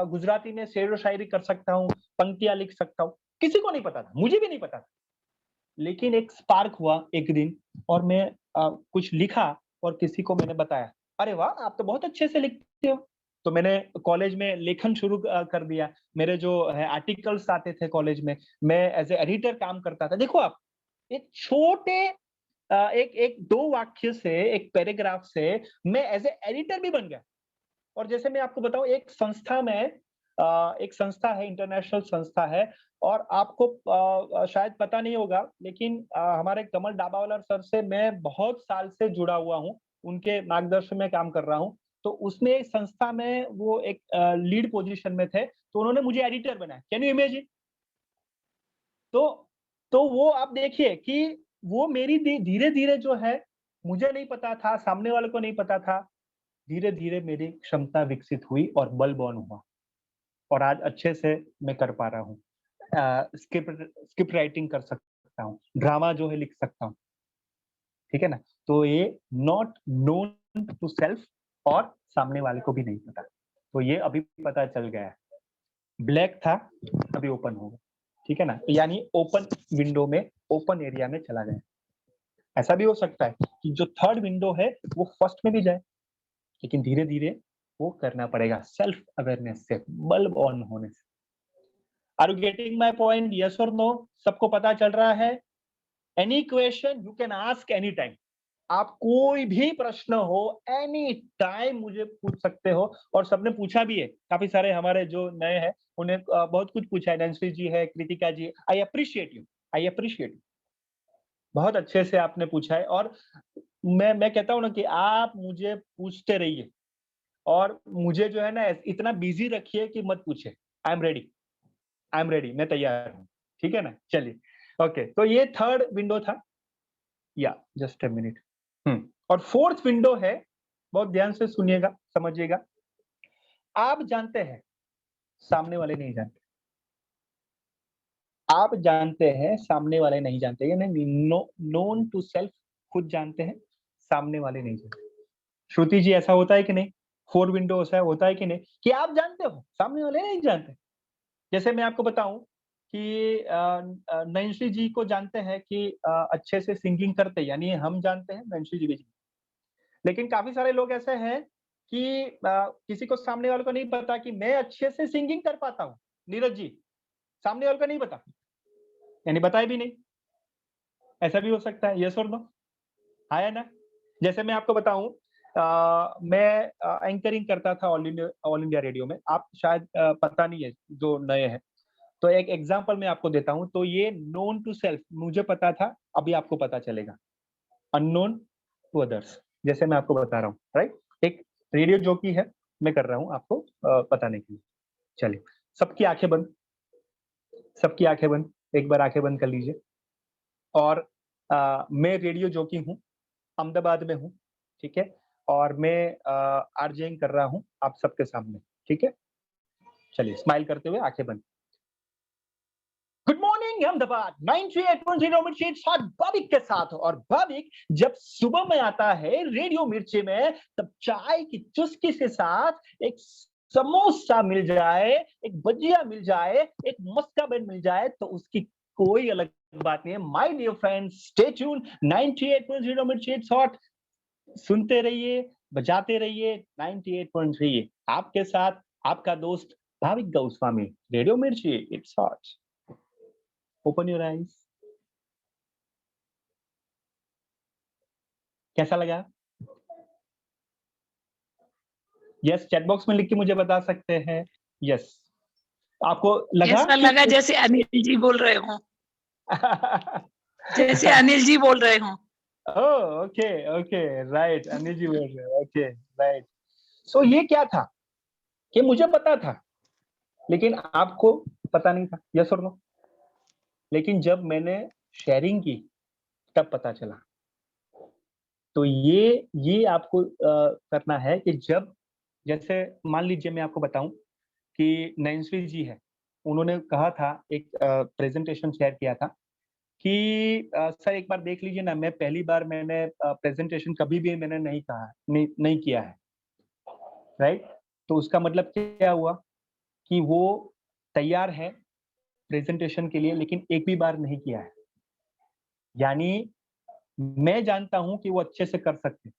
गुजराती में शेर व शायरी कर सकता हूँ, पंक्तियां लिख सकता हूँ। किसी को नहीं पता था, मुझे भी नहीं पता था। लेकिन एक स्पार्क हुआ एक दिन, और मैं कुछ लिखा और किसी को मैंने बताया, अरे वाह, आप तो बहुत अच्छे से लिखते हो। तो मैंने कॉलेज में लेखन शुरू कर दिया। मेरे जो है आर्टिकल्स आते थे कॉलेज में, मैं एज ए एडिटर काम करता था। देखो आप, एक छोटे एक एक दो वाक्य से, एक पैराग्राफ से मैं एज ए एडिटर भी बन गया। और जैसे मैं आपको बताऊं, एक संस्था में, एक संस्था है, इंटरनेशनल संस्था है, और आपको शायद पता नहीं होगा, लेकिन हमारे कमल डाबावाला सर से मैं बहुत साल से जुड़ा हुआ हूँ, उनके मार्गदर्शन में काम कर रहा हूँ। तो उसमें एक संस्था में वो एक लीड पोजीशन में थे, तो उन्होंने मुझे एडिटर बनाया। Can you imagine? तो वो आप देखिए कि वो मेरी धीरे धीरे जो है, मुझे नहीं पता था, सामने वाले को नहीं पता था, धीरे धीरे मेरी क्षमता विकसित हुई और बल्ब ऑन हुआ, और आज अच्छे से मैं कर पा रहा हूँ। स्क्रिप्ट राइटिंग कर सकता हूँ, ड्रामा जो है लिख सकता हूँ, ठीक है ना। तो ये नॉट नोन टू सेल्फ, और सामने वाले को भी नहीं पता, तो ये अभी पता चल गया है। ब्लैक था, अभी ओपन होगा, ठीक है ना, यानी ओपन विंडो में, ओपन एरिया में चला गया। ऐसा भी हो सकता है कि जो थर्ड विंडो है वो फर्स्ट में भी जाए, लेकिन धीरे धीरे वो करना पड़ेगा सेल्फ अवेयरनेस से, बल्ब ऑन होने से। Are you getting my point? Yes और नो? सबको पता चल रहा है? Any question you can ask any time, आप कोई भी प्रश्न हो एनी टाइम मुझे पूछ सकते हो। और सबने पूछा भी है, काफी सारे हमारे जो नए हैं उन्हें बहुत कुछ पूछा है, नैन्सी जी है, Kritika ji, I appreciate you, I appreciate, बहुत अच्छे से आपने पूछा है। और मैं कहता हूँ ना कि आप मुझे पूछते रहिए और मुझे जो है ना इतना बिजी रखिए कि मत पूछे। I am ready, I am ready, मैं तैयार हूँ, ठीक है ना। चलिए ओके, तो ये थर्ड विंडो था, या जस्ट अ मिनट। और फोर्थ विंडो है, बहुत ध्यान से सुनिएगा, समझिएगा। आप जानते हैं, सामने वाले नहीं जानते। आप जानते हैं, सामने वाले नहीं जानते, यानी नोन टू सेल्फ खुद जानते हैं, सामने वाले नहीं जानते। श्रुति जी, ऐसा होता है कि नहीं? 4 विंडो ऐसा होता है कि नहीं कि आप जानते हो, सामने वाले नहीं जानते? जैसे मैं आपको बताऊं कि नैन्सी जी को जानते हैं कि अच्छे से सिंगिंग करते, यानी हम जानते हैं नैन्सी जी भी। लेकिन काफी सारे लोग ऐसे हैं कि किसी को, सामने वाले को नहीं पता कि मैं अच्छे से सिंगिंग कर पाता हूँ। नीरज जी, सामने वाले को नहीं पता, यानी बताए भी नहीं। ऐसा भी हो सकता है, यस और नो? हाँ या ना? जैसे मैं आपको बताऊं, मैं एंकरिंग करता था ऑल इंडिया रेडियो में, आप शायद पता नहीं है जो नए हैं। तो एक एग्जांपल मैं आपको देता हूं, तो ये नोन टू सेल्फ मुझे पता था, अभी आपको पता चलेगा अननोन टू अदर्स, जैसे मैं आपको बता रहा हूँ, राइट। एक रेडियो जॉकी है, मैं कर रहा हूँ आपको बताने के लिए। चलिए, सबकी आंखें बंद, सबकी आंखें बंद, एक बार आंखें बंद कर लीजिए। और मैं रेडियो जॉकी हूँ, अहमदाबाद में हूँ, ठीक है। और मैं आरजेइंग कर रहा हूँ आप सबके सामने, ठीक है। चलिए, स्माइल करते हुए आंखें बंद। गुड मॉर्निंग अहमदाबाद 98.0 मिर्ची साथ भाविक के साथ। और भाविक जब सुबह में आता है रेडियो मिर्ची में, तब चाय की चुस्की के साथ एक समोसा मिल जाए, एक भजिया मिल जाए, एक मस्का बन मिल जाए, तो उसकी कोई अलग बात नहीं है। My dear friends, stay tune 98.0 Mirchi hot, सुनते रहिए, बजाते रहिए 98.3, आपके साथ आपका दोस्त भाविक गोस्वामी, रेडियो मिर्ची, it's hot. Open your eyes. कैसा लगा? यस, चैट बॉक्स में लिख के मुझे बता सकते हैं। यस, आपको लगा
ऐसा
कि
लगा जैसे अनिल जी बोल रहे हो, जैसे अनिल जी बोल रहे हो।
Okay okay, right, Anil ji बोल रहे हैं, ओके राइट। सो ये क्या था कि मुझे पता था लेकिन आपको पता नहीं था, यस और नो? लेकिन जब मैंने शेयरिंग की तब पता चला। तो ये आपको करना है कि जब, जैसे मान लीजिए मैं आपको बताऊं कि नैन्सी जी है, उन्होंने कहा था, एक प्रेजेंटेशन शेयर किया था कि सर एक बार देख लीजिए ना, मैं पहली बार मैंने प्रेजेंटेशन कभी भी मैंने नहीं कहा, नहीं किया है, राइट। तो उसका मतलब क्या हुआ कि वो तैयार है प्रेजेंटेशन के लिए, लेकिन एक भी बार नहीं किया है। यानी मैं जानता हूं कि वो अच्छे से कर सकते हैं,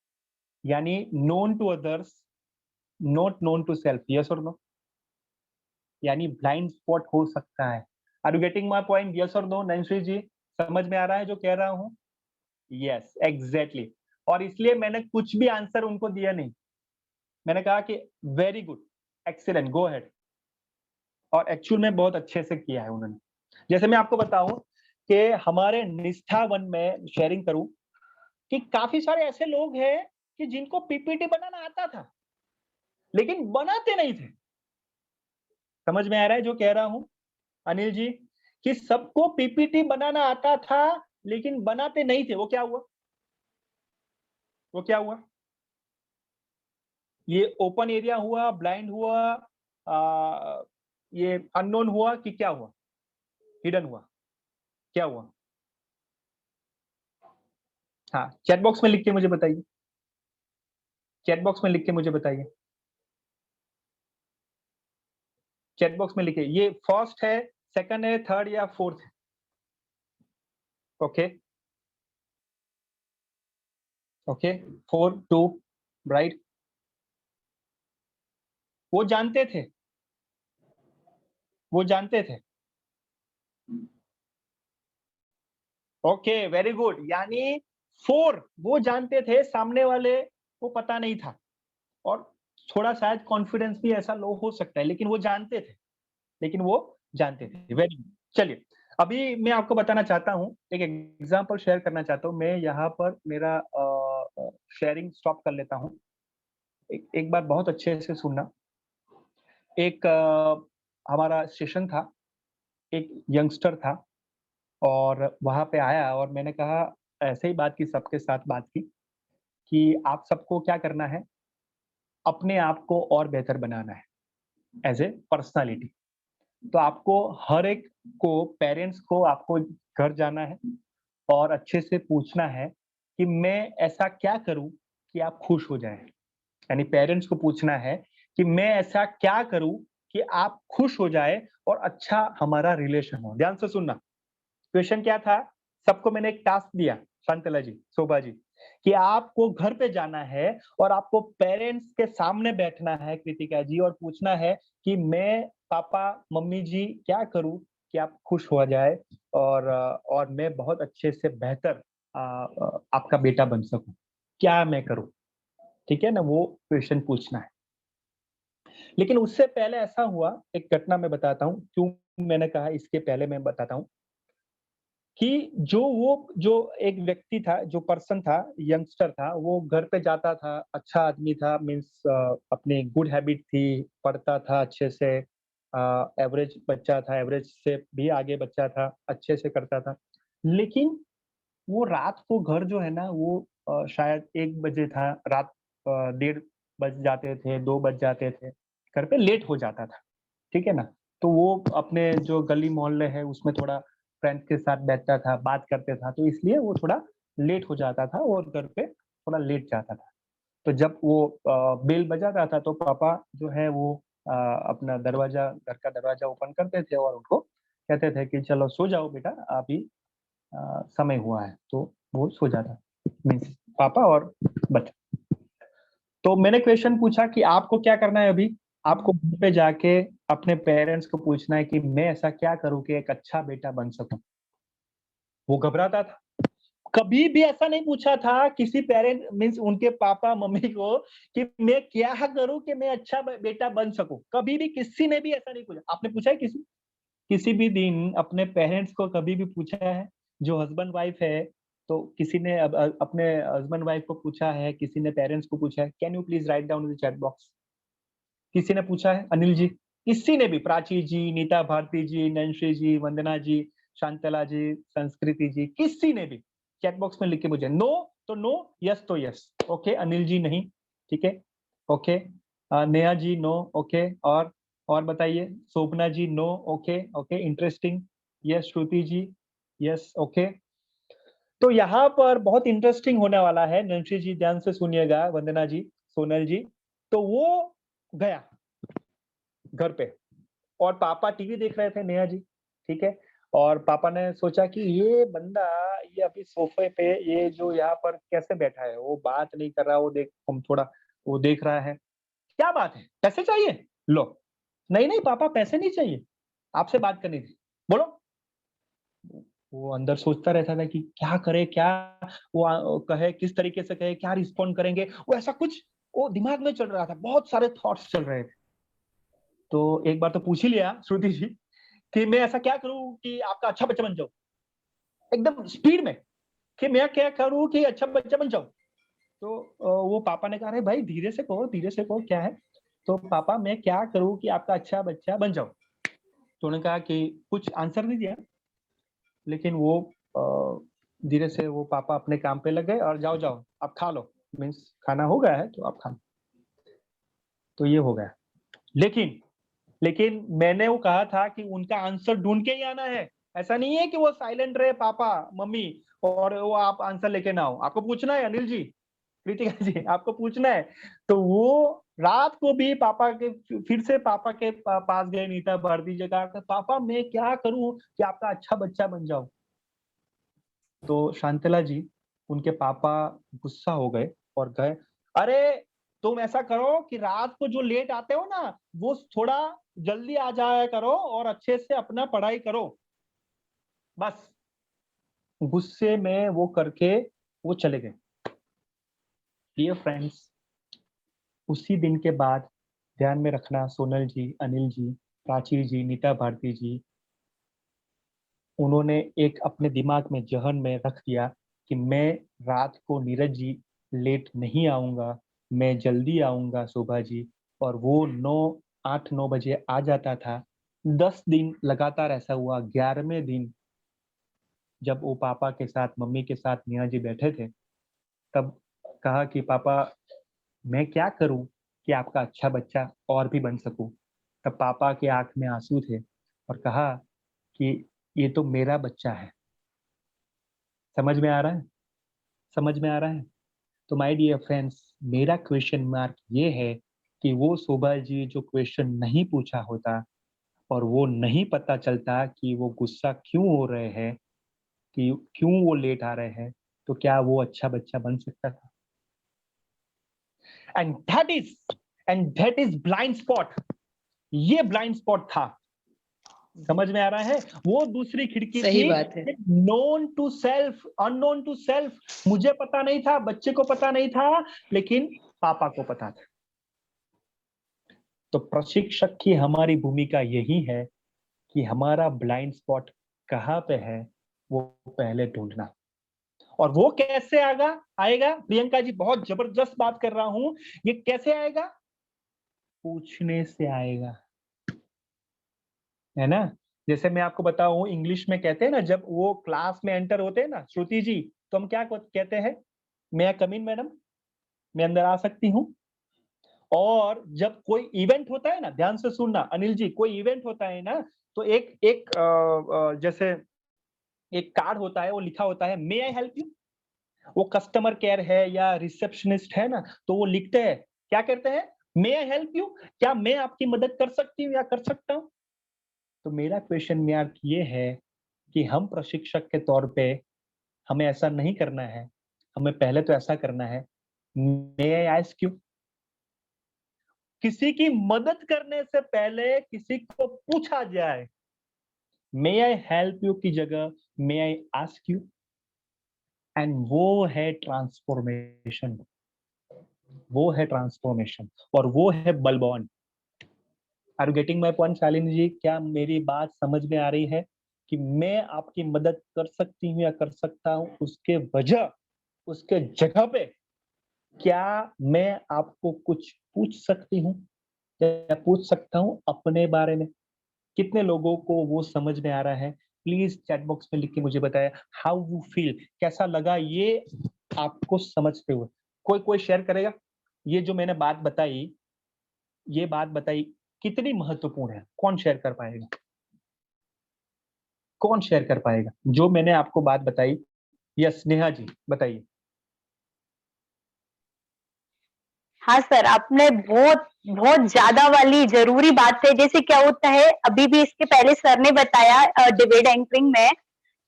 यानी known to others, not known to self, yes और नो? यानी ब्लाइंड स्पॉट हो सकता है। Are you getting my point, yes और नो? नैन्सी जी, समझ में आ रहा है जो कह रहा हूं? Yes, exactly. और इसलिए मैंने कुछ भी आंसर उनको दिया नहीं, मैंने कहा कि very good, excellent, go ahead. और एक्चुअल में बहुत अच्छे से किया है उन्होंने। जैसे मैं आपको बताऊं कि हमारे निष्ठा वन में शेयरिंग करूं कि काफी सारे ऐसे लोग हैं कि जिनको पीपीटी बनाना आता था लेकिन बनाते नहीं थे। समझ में आ रहा है जो कह रहा हूं अनिल जी? कि सबको पीपीटी बनाना आता था लेकिन बनाते नहीं थे। वो क्या हुआ? वो क्या हुआ? ये ओपन एरिया हुआ, ब्लाइंड हुआ, ये अननोन हुआ कि क्या हुआ? हिडन हुआ? क्या हुआ? हाँ, चैट बॉक्स में लिख के मुझे बताइए, चैट बॉक्स में लिख के मुझे बताइए, चैट बॉक्स में लिखिए। ये फर्स्ट है, सेकंड है, थर्ड या फोर्थ है? Okay okay, 4 2, right. वो जानते थे, वो जानते थे। Okay, very good. यानी 4 वो जानते थे, सामने वाले को पता नहीं था, और थोड़ा शायद कॉन्फिडेंस भी ऐसा लो हो सकता है, लेकिन वो जानते थे, वेरी गुड। चलिए, अभी मैं आपको बताना चाहता हूँ, एक एग्जांपल शेयर करना चाहता हूँ। मैं यहाँ पर मेरा शेयरिंग स्टॉप कर लेता हूँ। एक बार बहुत अच्छे से सुनना। एक हमारा सेशन था, एक यंगस्टर था और वहाँ पे आया और मैंने कहा, ऐसे ही बात की, सबके साथ बात की कि आप सबको क्या करना है, अपने आप को और बेहतर बनाना है एज़ ए पर्सनैलिटी। तो आपको हर एक को, पेरेंट्स को आपको घर जाना है और अच्छे से पूछना है कि मैं ऐसा क्या करूँ कि आप खुश हो जाएँ? यानी पेरेंट्स को पूछना है कि मैं ऐसा क्या करूँ कि आप खुश हो जाए और अच्छा हमारा रिलेशन हो। ध्यान से सुनना। क्वेश्चन क्या था? सबको मैंने एक टास्क दिया, शांतला जी, शोभा जी, कि आपको घर पे जाना है और आपको पेरेंट्स के सामने बैठना है, कृतिका जी, और पूछना है कि मैं पापा, मम्मी जी क्या करूँ कि आप खुश हो जाए और मैं बहुत अच्छे से बेहतर आपका बेटा बन सकूँ। क्या मैं करूँ? ठीक है ना? वो क्वेश्चन पूछना है। लेकिन उससे पहले ऐसा हुआ, एक घटना मैं बताता हूँ, क्यों मैंने कहा इसके पहले मैं बताता हूँ। कि जो एक व्यक्ति था, जो पर्सन था, यंगस्टर था, वो घर पे जाता था, अच्छा आदमी था, मीन्स अपनी गुड हैबिट थी, पढ़ता था अच्छे से, एवरेज बच्चा था, एवरेज से भी आगे बच्चा था, अच्छे से करता था। लेकिन वो रात को घर जो है ना, वो शायद 1 बजे था, रात 1:30 बज जाते थे, 2 बज जाते थे, घर पे लेट हो जाता था। ठीक है ना? तो वो अपने जो गली मोहल्ले है उसमें थोड़ा फ्रेंड्स के साथ बैठता था, बात करता था, तो इसलिए वो थोड़ा लेट हो जाता था और घर पे थोड़ा लेट जाता था। तो जब वो बेल बजाता था तो पापा जो है वो अपना दरवाज़ा, घर का दरवाज़ा ओपन करते थे और उनको कहते थे कि चलो सो जाओ बेटा, अभी समय हुआ है। तो वो सो जाता, मीन्स पापा और बच्चा। तो मैंने क्वेश्चन पूछा कि आपको क्या करना है अभी? आपको घर पे जाके अपने पेरेंट्स को पूछना है कि मैं ऐसा क्या करूँ कि एक अच्छा बेटा बन सकूँ? वो घबराता था। कभी भी ऐसा नहीं पूछा था किसी पेरेंट, मीन्स उनके पापा-मम्मी को, कि मैं क्या करूँ कि मैं अच्छा बेटा बन सकूँ? कभी भी किसी ने भी ऐसा नहीं पूछा। आपने पूछा है किसी? किसी भी दिन अपने पेरेंट्स को कभी भी पूछा है? जो हस्बैंड वाइफ है, तो किसी ने अपने हस्बैंड वाइफ को पूछा है, किसी ने पेरेंट्स को पूछा है, can you please write down in the chat box? किसी ने पूछा है? अनिल जी? किसी ने भी, प्राची जी, नीता भारती जी, नैन्सी जी, वंदना जी, शांतला जी, संस्कृति जी, किसी ने भी चैट बॉक्स में लिख के मुझे नो तो नो, यस तो यस। ओके, अनिल जी नहीं, ठीक है, okay. Neha ji no, okay. और बताइए, Shobhana ji no, okay okay, interesting. Yes, Shruti ji, yes, okay. तो यहाँ पर बहुत इंटरेस्टिंग होने वाला है, नैन्सी जी ध्यान से सुनिएगा, वंदना जी, सोनल जी। तो वो गया घर पे और पापा टीवी देख रहे थे, नेहा जी, ठीक है? और पापा ने सोचा कि ये बंदा, ये अभी सोफे पे, ये जो यहाँ पर कैसे बैठा है? वो बात नहीं कर रहा, वो देख रहा है। क्या बात है? पैसे चाहिए? लो। नहीं, नहीं पापा पैसे नहीं चाहिए, आपसे बात करनी थी। बोलो। वो अंदर सोचता रहता था कि क्या करे, क्या वो कहे, किस तरीके से कहे, क्या रिस्पॉन्ड करेंगे? वो ऐसा कुछ वो दिमाग में चल रहा था, बहुत सारे थॉट्स चल रहे थे। तो एक बार तो पूछ ही लिया श्रुति जी कि मैं ऐसा क्या करूँ कि आपका अच्छा बच्चा बन जाऊँ? एकदम स्पीड में, कि मैं क्या करूँ कि अच्छा बच्चा बन जाऊँ? तो वो पापा ने कहा, अरे भाई धीरे से कहो क्या है? तो पापा मैं क्या करूँ कि आपका अच्छा बच्चा बन जाऊँ? तो उन्होंने कहा कि कुछ आंसर नहीं दिया, लेकिन वो धीरे से वो पापा अपने काम पे लग गए और जाओ, जाओ आप खा लो, मीन्स खाना हो गया है तो आप खा लो। तो ये हो गया। लेकिन मैंने वो कहा था कि उनका आंसर ढूँढ के ही आना है। ऐसा नहीं है कि वो साइलेंट रहे पापा, मम्मी, और वो आप आंसर लेके ना आओ। आपको पूछना है अनिल जी, कृतिका जी, आपको पूछना है। तो वो रात को भी पापा के, फिर से पापा के पास गए, नीता भारती जी, कहा पापा मैं क्या करूँ कि आपका अच्छा बच्चा बन जाऊँ? तो शांतला जी, उनके पापा गुस्सा हो गए और कहे, अरे तुम ऐसा करो कि रात को जो लेट आते हो ना, वो थोड़ा जल्दी आ जाया करो और अच्छे से अपना पढ़ाई करो, बस। गुस्से में वो करके वो चले गए। डियर फ्रेंड्स, उसी दिन के बाद ध्यान में रखना, सोनल जी, अनिल जी, प्राची जी, नीता भारती जी, उन्होंने एक अपने दिमाग में, जहन में रख दिया कि मैं रात को नीरज जी लेट नहीं आऊंगा, मैं जल्दी आऊंगा शोभा जी। और वो 8-9 बजे आ जाता था। 10 दिन लगातार ऐसा हुआ। 11वें दिन जब वो पापा के साथ, मम्मी के साथ नेहा जी बैठे थे, तब कहा कि पापा मैं क्या करूं कि आपका अच्छा बच्चा और भी बन सकूं। तब पापा के आंख में आंसू थे और कहा कि ये तो मेरा बच्चा है। समझ में आ रहा है? समझ में आ रहा है? तो माय डियर फ्रेंड्स, मेरा क्वेश्चन मार्क ये है कि वो शोभा जी जो क्वेश्चन नहीं पूछा होता और वो नहीं पता चलता कि वो गुस्सा क्यों हो रहे हैं, कि क्यों वो लेट आ रहे हैं, तो क्या वो अच्छा बच्चा बन सकता था? And that is blind spot. ये ब्लाइंड स्पॉट था। समझ में आ रहा है? वो दूसरी खिड़की
सही
थी,
बात है।
Known to self, unknown to self. मुझे पता नहीं था, बच्चे को पता नहीं था, लेकिन पापा को पता था। तो प्रशिक्षक की हमारी भूमिका यही है कि हमारा ब्लाइंड स्पॉट कहाँ पे है वो पहले ढूंढना। और वो कैसे आएगा? प्रियंका जी, बहुत जबरदस्त बात कर रहा हूं। ये कैसे आएगा? पूछने से आएगा, है ना? जैसे मैं आपको बताऊं, इंग्लिश में कहते हैं ना, जब वो क्लास में एंटर होते हैं ना, श्रुति जी, तो हम क्या कहते हैं? मे आई कम इन मैडम? मैं अंदर आ सकती हूँ? और जब कोई इवेंट होता है ना, ध्यान से सुनना अनिल जी, कोई इवेंट होता है ना, तो एक एक जैसे एक कार्ड होता है, वो लिखा होता है मे आई हेल्प यू। वो कस्टमर केयर है या रिसेप्शनिस्ट है ना, तो वो लिखते हैं, क्या कहते हैं? मे आई हेल्प यू, क्या मैं आपकी मदद कर सकती हूँ या कर सकता हूँ? तो मेरा क्वेश्चन मार्क ये है कि हम प्रशिक्षक के तौर पे हमें ऐसा नहीं करना है। हमें पहले तो ऐसा करना है, मे आई आस्क यू। किसी की मदद करने से पहले किसी को पूछा जाए, मे आई हेल्प यू की जगह may I ask you. And वो है ट्रांसफॉर्मेशन, वो है ट्रांसफॉर्मेशन, और वो है बलबॉन्ड। Are you getting my point Shalini ji? क्या मेरी बात समझ में आ रही है कि मैं आपकी मदद कर सकती हूँ या कर सकता हूँ, उसके जगह पे क्या मैं आपको कुछ पूछ सकती हूँ या पूछ सकता हूँ अपने बारे में? कितने लोगों को वो समझ में आ रहा है? प्लीज चैट बॉक्स में लिख के मुझे बताया हाउ यू फील, कैसा लगा ये आपको समझते हुए। कोई शेयर करेगा? ये जो मैंने बात बताई, ये बात बताई कितनी महत्वपूर्ण है? कौन शेयर कर पाएगा? कौन शेयर कर पाएगा जो मैंने आपको बात बताई? यस, नेहा जी बताइए।
हाँ सर, आपने बहुत बहुत ज्यादा वाली जरूरी बात है। जैसे क्या होता है, अभी भी इसके पहले सर ने बताया डिबेट एंकरिंग में,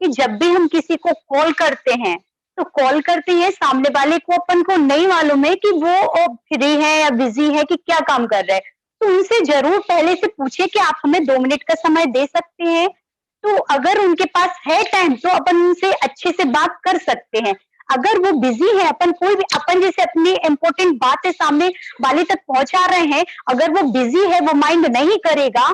कि जब भी हम किसी को कॉल करते हैं, तो कॉल करते हैं सामने वाले को, अपन को नहीं मालूम है कि वो फ्री है या बिजी है, कि क्या काम कर रहे हैं। तो उनसे जरूर पहले से पूछिए कि आप हमें 2 मिनट का समय दे सकते हैं। तो अगर उनके पास है टाइम, तो अपन उनसे अच्छे से बात कर सकते हैं। अगर वो बिजी है, अपन जैसे अपनी इम्पोर्टेंट बातें सामने वाले तक पहुंचा रहे हैं, अगर वो बिजी है, वो माइंड नहीं करेगा,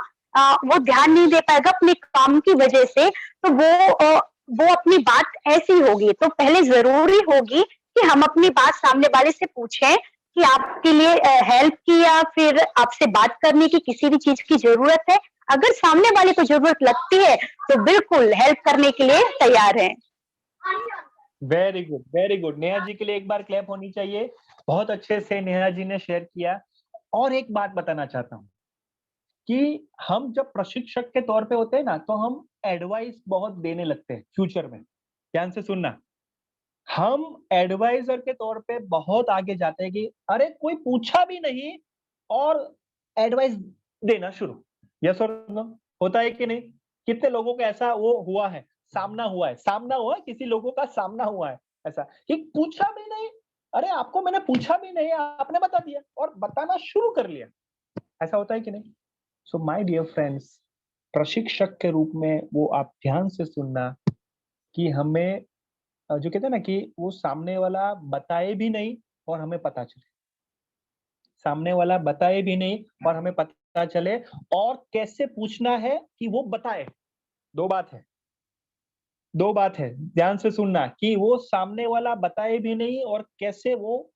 वो ध्यान नहीं दे पाएगा अपने काम की वजह से, तो वो अपनी बात ऐसी होगी। तो पहले जरूरी होगी कि हम अपनी बात सामने वाले से पूछें कि आपके लिए हेल्प की या फिर आपसे बात करने की किसी भी चीज की जरूरत है। अगर सामने वाले को जरूरत लगती है, तो बिल्कुल हेल्प करने के लिए तैयार हैं।
Very good, very good. Neha ji के लिए एक बार क्लैप होनी चाहिए। बहुत अच्छे से नेहा जी ने शेयर किया। और एक बात बताना चाहता हूँ कि हम जब प्रशिक्षक के तौर पे होते हैं ना, तो हम एडवाइस बहुत देने लगते हैं फ्यूचर में। ध्यान से सुनना, हम एडवाइजर के तौर पे बहुत आगे जाते हैं कि अरे कोई पूछा भी नहीं और एडवाइस देना शुरू। यस और नो? होता है कि नहीं? कितने लोगों को ऐसा वो हुआ है, सामना हुआ है, किसी लोगों का सामना हुआ है ऐसा कि पूछा भी नहीं। अरे आपको मैंने पूछा भी नहीं, आपने बता दिया और बताना शुरू कर लिया। ऐसा होता है कि नहीं? सो माय डियर फ्रेंड्स, प्रशिक्षक के रूप में वो आप ध्यान से सुनना कि हमें जो कहते हैं ना कि वो सामने वाला बताए भी नहीं और हमें पता चले, सामने वाला बताए भी नहीं और हमें पता चले, और कैसे पूछना है कि वो बताए। दो बात है, दो बात है, ध्यान से सुनना, कि वो सामने वाला बताए भी नहीं और कैसे वो,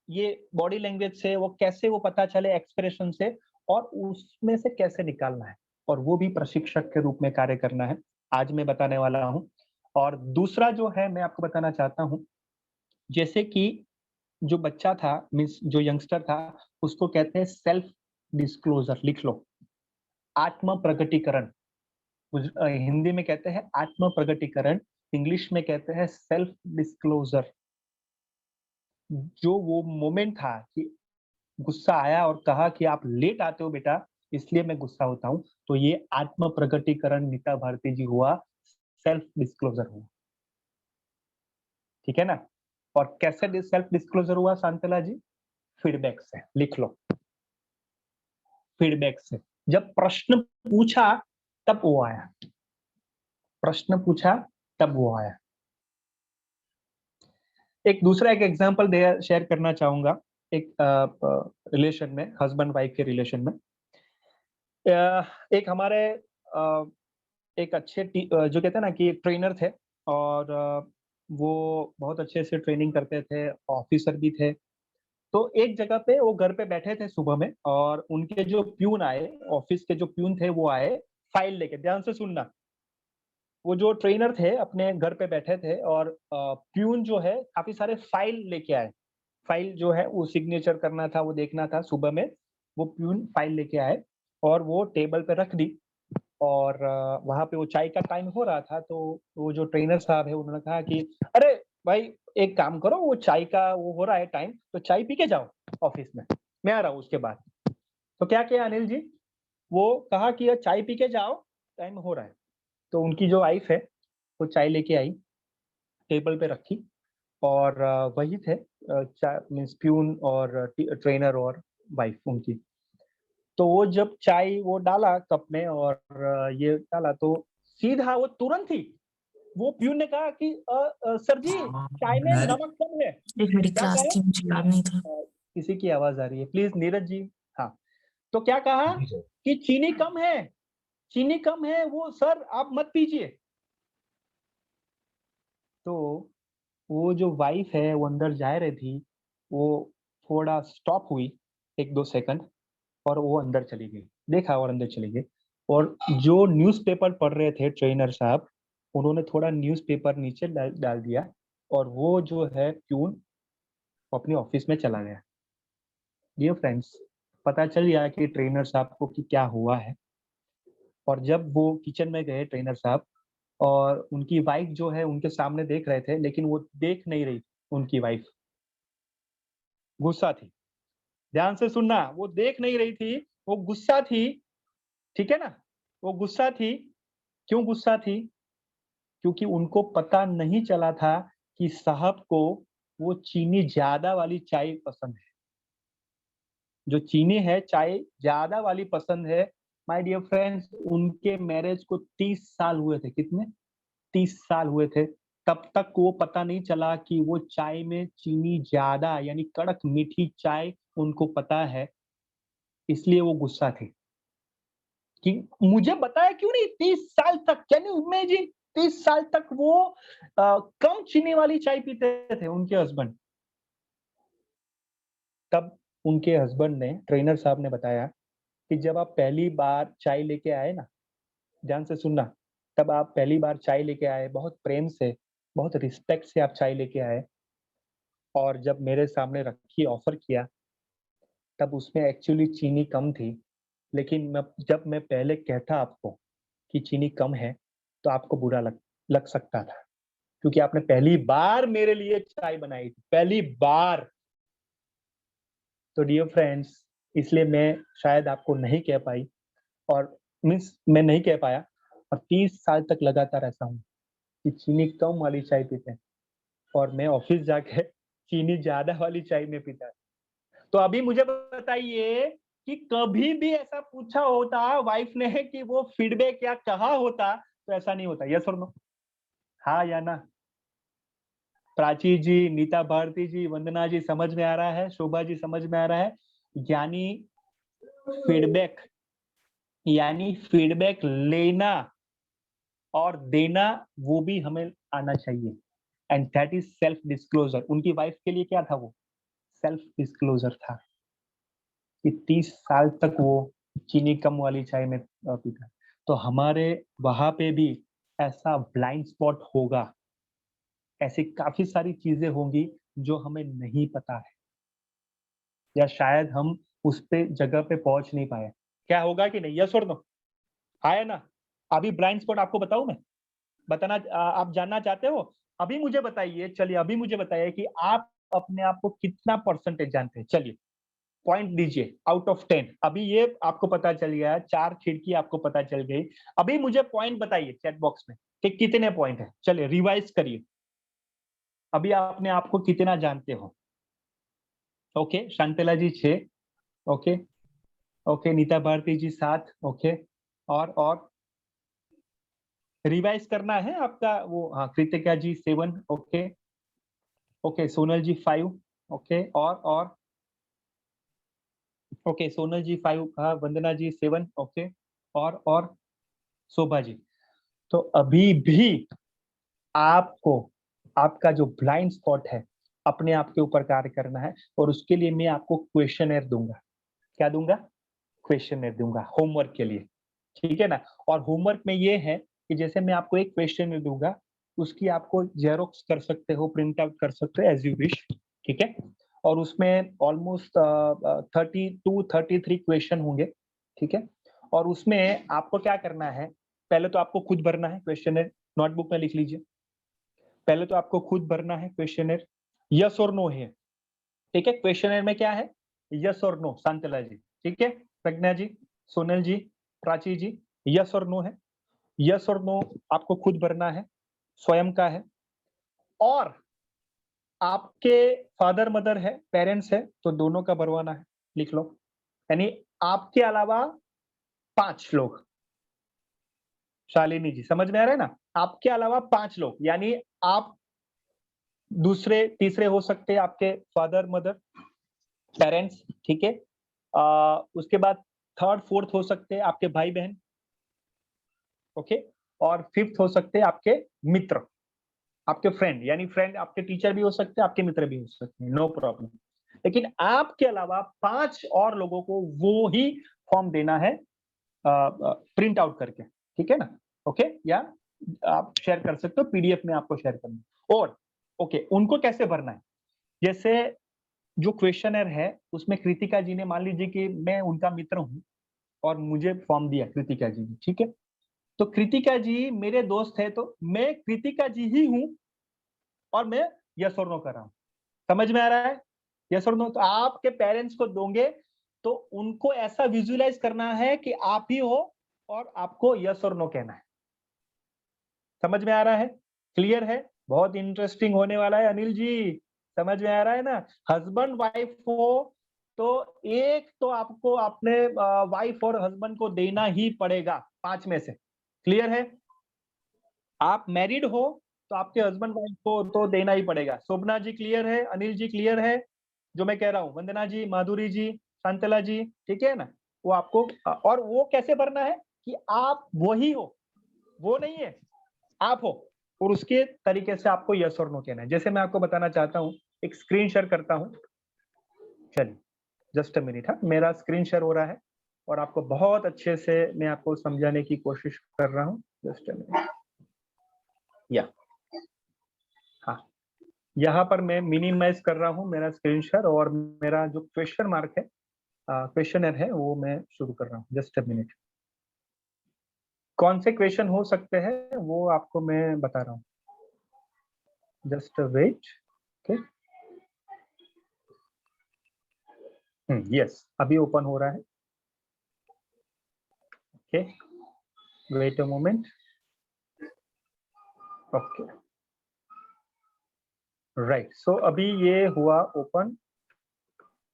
ये बॉडी लैंग्वेज से वो कैसे वो पता चले, एक्सप्रेशन से, और उसमें से कैसे निकालना है, और वो भी प्रशिक्षक के रूप में कार्य करना है, आज मैं बताने वाला हूँ। और दूसरा जो है मैं आपको बताना चाहता हूँ, जैसे कि जो बच्चा था, मीन्स जो यंगस्टर था, उसको कहते हैं सेल्फ डिस्क्लोजर, लिख लो, आत्म प्रकटीकरण। हिंदी में कहते हैं आत्म प्रकटीकरण, इंग्लिश में कहते हैं सेल्फ डिस्क्लोजर। जो वो मोमेंट था कि गुस्सा आया और कहा कि आप लेट आते हो बेटा, इसलिए मैं गुस्सा होता हूं, तो ये आत्म प्रकटीकरण नीता भारती जी हुआ, सेल्फ डिस्क्लोजर हुआ। ठीक है ना? और कैसे सेल्फ डिस्क्लोजर हुआ शांतला जी? फीडबैक से, लिख लो, फीडबैक से। जब प्रश्न पूछा तब वो आया, प्रश्न पूछा तब वो आया। एक दूसरा एक एग्जांपल शेयर करना चाहूंगा, एक रिलेशन में, हस्बैंड वाइफ के रिलेशन में। एक हमारे एक अच्छे जो कहते हैं ना कि ट्रेनर थे, और वो बहुत अच्छे से ट्रेनिंग करते थे, ऑफिसर भी थे। तो एक जगह पे वो घर पे बैठे थे सुबह में, और उनके जो प्यून आए, ऑफिस के जो प्यून थे वो आए फाइल लेके। ध्यान से सुनना, वो जो ट्रेनर थे अपने घर पे बैठे थे, और प्यून जो है काफी सारे फाइल लेके आए। फाइल जो है वो सिग्नेचर करना था, वो देखना था सुबह में, वो प्यून फाइल लेके आए और वो टेबल पे रख दी। और वहां पे वो चाय का टाइम हो रहा था, तो वो जो ट्रेनर साहब है उन्होंने कहा कि अरे भाई एक काम करो, वो चाय का वो हो रहा है टाइम, तो चाय पी के जाओ ऑफिस में, मैं आ रहा हूँ उसके बाद। तो क्या किया अनिल जी, वो कहा कि यार चाय पी के जाओ, टाइम हो रहा है। तो उनकी जो वाइफ है वो चाय लेके आई, टेबल पे रखी, और वही थे मीन्स प्यून और ट्रेनर और वाइफ उनकी। तो वो जब चाय वो डाला कप में और ये डाला, तो सीधा वो तुरंत ही वो प्यून ने कहा कि सर जी चाय में नमक कम है।
एक मेरी
क्या
क्लास
कहा?
थी, मुझे याद नहीं था।
किसी की आवाज आ रही है, प्लीज नीरज जी। हाँ, तो क्या कहा कि चीनी कम है, चीनी कम है, वो सर आप मत पीजिए। तो वो जो वाइफ है वो अंदर जा रही थी, वो थोड़ा स्टॉप हुई, एक दो सेकंड, और वो अंदर चली गई, देखा और अंदर चली गई। और जो न्यूज़पेपर पढ़ रहे थे ट्रेनर साहब, उन्होंने थोड़ा न्यूज़पेपर नीचे डाल दिया, और वो जो है प्यून अपने ऑफिस में चला गया। डियर फ्रेंड्स, पता चल गया कि ट्रेनर साहब को कि क्या हुआ है। और जब वो किचन में गए ट्रेनर साहब, और उनकी वाइफ जो है उनके सामने देख रहे थे, लेकिन वो देख नहीं रही, उनकी वाइफ गुस्सा थी। ध्यान से सुनना, वो देख नहीं रही थी, वो गुस्सा थी। ठीक है ना? वो गुस्सा थी। क्यों गुस्सा थी? क्योंकि उनको पता नहीं चला था कि साहब को वो चीनी ज्यादा वाली चाय पसंद है। जो चीनी है चाय ज्यादा वाली पसंद है। माय डियर फ्रेंड्स, उनके मैरिज को 30 साल हुए थे। कितने? 30 साल हुए थे। तब तक वो पता नहीं चला कि वो चाय में चीनी ज्यादा, यानी कड़क मीठी चाय उनको पता है, इसलिए वो गुस्सा थी कि मुझे बताया क्यों नहीं 30 साल तक। कैन यू इमेजिन, 30 साल तक वो कम चीनी वाली चाय पीते थे उनके हस्बैंड। तब उनके हस्बैंड ने, ट्रेनर साहब ने बताया कि जब आप पहली बार चाय लेके आए ना, ध्यान से सुनना, तब आप पहली बार चाय लेके आए, बहुत प्रेम से, बहुत रिस्पेक्ट से आप चाय लेके आए, और जब मेरे सामने रखी, ऑफर किया, तब उसमें एक्चुअली चीनी कम थी। लेकिन जब मैं पहले कहता आपको कि चीनी कम है, तो आपको बुरा लग सकता था, क्योंकि आपने पहली बार मेरे लिए चाय बनाई थी, पहली बार। तो डियर फ्रेंड्स, इसलिए मैं शायद आपको नहीं कह पाई, और मीन्स मैं नहीं कह पाया, और 30 साल तक लगातार ऐसा हूँ कि चीनी कम वाली चाय पीते हैं, और मैं ऑफिस जाके चीनी ज्यादा वाली चाय में पीता। तो अभी मुझे बताइए कि कभी भी ऐसा पूछा होता वाइफ ने कि वो फीडबैक क्या कहा होता, तो ऐसा नहीं होता। यस और नो? हाँ या ना? प्राची जी, नीता भारती जी, वंदना जी समझ में आ रहा है, शोभा जी समझ में आ रहा है। यानी फीडबैक लेना और देना वो भी हमें आना चाहिए, and that is self disclosure. उनकी वाइफ के लिए क्या था? वो सेल्फ डिस्क्लोजर था कि 30 साल तक वो चीनी कम वाली चाय में पीता। तो हमारे वहां पे भी ऐसा ब्लाइंड स्पॉट होगा, ऐसी काफी सारी चीजें होंगी जो हमें नहीं पता है, या शायद हम उस पे जगह पे पहुंच नहीं पाए। क्या होगा कि नहीं? यस और नो? आया ना? अभी ब्लाइंड स्पॉट आपको बताऊं मैं? बताना आप जानना चाहते हो? अभी मुझे बताइए, चलिए अभी मुझे बताइए कि आप अपने आप को कितना परसेंटेज जानते हैं? चलिए पॉइंट दीजिए आउट ऑफ 10। अभी ये आपको पता चल गया, 4 खिड़की आपको पता चल गई। अभी मुझे पॉइंट बताइए चैट बॉक्स में कि कितने पॉइंट है। चलिए रिवाइज करिए, अभी आपने आपको कितना जानते हो? ओके, शांतला जी 6, ओके ओके, नीता भारती जी 7, ओके, और रिवाइज करना है आपका वो। हाँ, कृतिका जी 7, ओके ओके, सोनल जी 5, ओके, और ओके, सोनल जी 5, हाँ, वंदना जी 7, ओके, और शोभा जी। तो अभी भी आपको आपका जो ब्लाइंड स्पॉट है अपने आप के ऊपर कार्य करना है, और उसके लिए मैं आपको क्वेश्चनर दूंगा। क्या दूंगा? क्वेश्चनर दूंगा होमवर्क के लिए, ठीक है ना? और होमवर्क में ये है कि जैसे मैं आपको एक क्वेश्चनर दूंगा, उसकी आपको जेरोक्स कर सकते हो, प्रिंट आउट कर सकते हो एज यू विश, ठीक है? और उसमें ऑलमोस्ट 32-33 क्वेश्चन होंगे, ठीक है? और उसमें आपको क्या करना है, पहले तो आपको खुद भरना है क्वेश्चनर, नोटबुक में लिख लीजिए। पहले तो आपको खुद भरना है क्वेश्चनर, यस और नो है, ठीक है? क्वेश्चनर में क्या है? यस और नो, शांतला जी, ठीक है? प्रज्ञा जी, सोनल जी, प्राची जी, यस और नो है। यस और नो आपको खुद भरना है, स्वयं का है। और आपके फादर मदर है, पेरेंट्स है, तो दोनों का भरवाना है, लिख लो। यानी आपके अलावा 5 लोग। शालिनी जी समझ में आ रहा है ना? आपके अलावा 5 लोग, यानी आप दूसरे तीसरे हो सकते हैं, आपके फादर मदर पेरेंट्स, ठीक है? उसके बाद थर्ड फोर्थ हो सकते हैं आपके भाई बहन, ओके? और फिफ्थ हो सकते हैं आपके मित्र, आपके फ्रेंड, यानी फ्रेंड आपके टीचर भी हो सकते हैं, आपके मित्र भी हो सकते हैं, नो प्रॉब्लम। लेकिन आपके अलावा 5 और लोगों को वो ही फॉर्म देना है प्रिंट आउट करके, ठीक है ना? ओके, या आप शेयर कर सकते हो, पीडीएफ में आपको शेयर करना है। और ओके, उनको कैसे भरना है? जैसे जो क्वेश्चनर है उसमें कृतिका जी ने, मान लीजिए कि मैं उनका मित्र हूं और मुझे फॉर्म दिया कृतिका जी ने, ठीक है? तो कृतिका जी मेरे दोस्त है, तो मैं कृतिका जी ही हूं और मैं यस और नो कर रहा हूं। समझ में आ रहा है? यस और नो। तो आपके पेरेंट्स को दोगे तो उनको ऐसा विजुअलाइज करना है कि आप ही हो और आपको यस और नो कहना है। समझ में आ रहा है? क्लियर है? बहुत इंटरेस्टिंग होने वाला है अनिल जी, समझ में आ रहा है ना? हस्बैंड वाइफ हो तो एक तो आपको अपने वाइफ और हस्बैंड को देना ही पड़ेगा 5 में से। क्लियर है? आप मैरिड हो तो आपके हस्बैंड वाइफ को तो देना ही पड़ेगा। शोभना जी क्लियर है? अनिल जी क्लियर है जो मैं कह रहा हूँ? वंदना जी, माधुरी जी, शांतला जी, ठीक है ना? वो आपको, और वो कैसे भरना है कि आप वही हो, वो नहीं है, आप हो, और उसके तरीके से आपको यस और नो कहना है। जैसे मैं आपको बताना चाहता हूँ, एक स्क्रीन शेयर करता हूँ। चलिए जस्ट अ मिनट, हाँ, मेरा स्क्रीन शेयर हो रहा है और आपको बहुत अच्छे से मैं आपको समझाने की कोशिश कर रहा हूँ। जस्ट अ मिनट, या हाँ, यहाँ पर मैं मिनिमाइज कर रहा हूँ मेरा स्क्रीन शेयर, और मेरा जो क्वेश्चन मार्क है, क्वेश्चनर है, वो मैं शुरू कर रहा हूँ। Just a minute. कौन से क्वेश्चन हो सकते हैं वो आपको मैं बता रहा हूँ। Just wait, okay. यस, अभी ओपन हो रहा है। Okay, wait a moment. Okay, right. So अभी ये हुआ ओपन,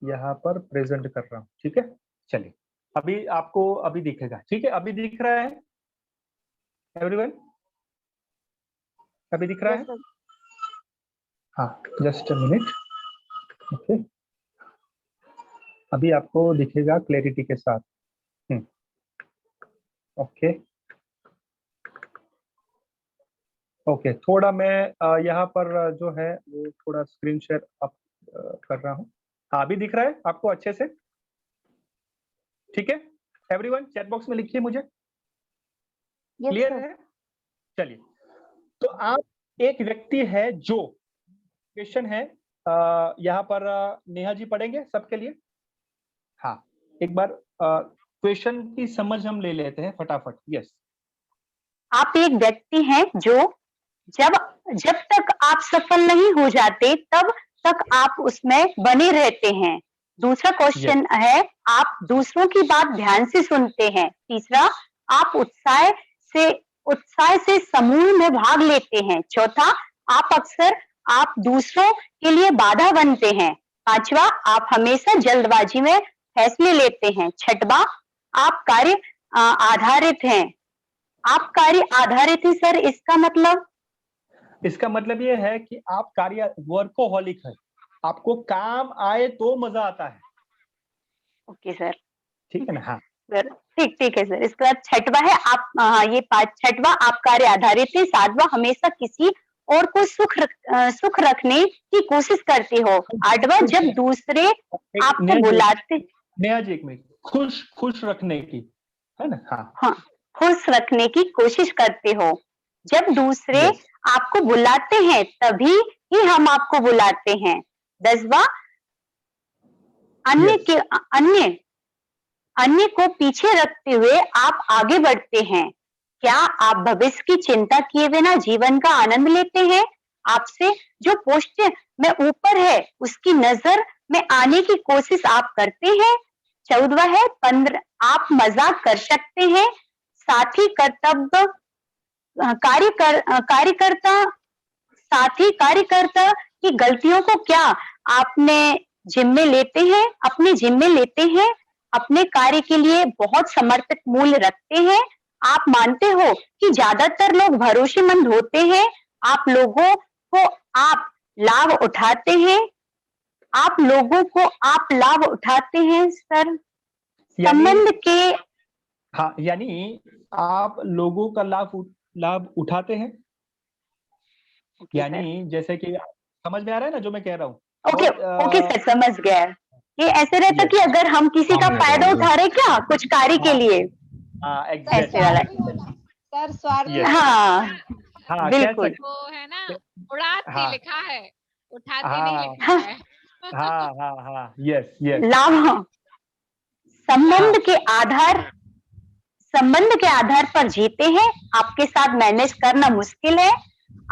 यहाँ पर प्रेजेंट कर रहा हूँ, ठीक है? चलिए, अभी आपको अभी दिखेगा, ठीक है? अभी दिख रहा है एवरीवन? अभी दिख रहा है? हाँ, जस्ट अ मिनट। ओके, अभी आपको दिखेगा क्लैरिटी के साथ। ओके ओके, थोड़ा मैं यहाँ पर जो है वो थोड़ा स्क्रीन शेयर अप कर रहा हूँ। हाँ, अभी दिख रहा है आपको अच्छे से? ठीक है एवरीवन, चैट बॉक्स में लिखिए मुझे। क्लियर है? चलिए, तो आप एक व्यक्ति है जो, क्वेश्चन है यहाँ पर नेहा जी पढ़ेंगे सबके लिए। हाँ, एक बार क्वेश्चन की समझ हम ले लेते हैं फटाफट। यस,
आप एक व्यक्ति हैं जो जब तक आप सफल नहीं हो जाते तब तक आप उसमें बने रहते हैं। दूसरा क्वेश्चन है, आप दूसरों की बात ध्यान से सुनते हैं। तीसरा, आप उत्साह से समूह में भाग लेते हैं। चौथा, आप दूसरों के लिए बाधा बनते हैं। पांचवा, आप हमेशा जल्दबाजी में फैसले लेते हैं। छठवा, आप कार्य आधारित हैं। आप कार्य आधारित हैं सर, इसका मतलब
ये है कि आप कार्य वर्कोहॉलिक है, आपको काम आए तो मजा आता है।
ओके सर,
ठीक है ना? हाँ
सर, ठीक है सर। इसके बाद छठवा है, छठवा, आप कार्य आधारित है। सातवां, हमेशा किसी और को सुख रखने की कोशिश करते हो। आठवां, जब दूसरे आपको बुलाते,
नेहा जी एक मिनट, खुश रखने की है ना?
हाँ, खुश रखने की कोशिश करते हो। जब दूसरे आपको बुलाते हैं तभी ही हम आपको बुलाते हैं। 10वां, अन्य को पीछे रखते हुए आप आगे बढ़ते हैं। क्या आप भविष्य की चिंता किए बिना जीवन का आनंद लेते हैं? आपसे जो पोस्ट में ऊपर है उसकी नजर में आने की कोशिश आप करते हैं। 14वां है, 15, आप मजाक कर सकते हैं। साथी कार्यकर्ता की गलतियों को क्या अपने जिम्मे लेते हैं। अपने कार्य के लिए बहुत समर्पित मूल्य रखते हैं। आप मानते हो कि ज्यादातर लोग भरोसेमंद होते हैं। आप लोगों को लाभ उठाते हैं सर। संबंध के,
हाँ, यानी आप लोगों का लाभ उठाते हैं। यानी जैसे कि समझ में आ रहा है ना जो मैं कह रहा हूँ?
ओके सर, समझ गया। ये ऐसे रहता कि अगर हम किसी का फायदा उठा रहे क्या कुछ कार्य के लिए, ऐसे वाला।
सर स्वार्थी।
हाँ,
बिल्कुल।
वो है ना, उड़ाती लिखा है, उठाती नहीं लिखा है।
हाँ, यस।
लाभ संबंध के आधार पर जीते हैं। आपके साथ मैनेज करना मुश्किल है।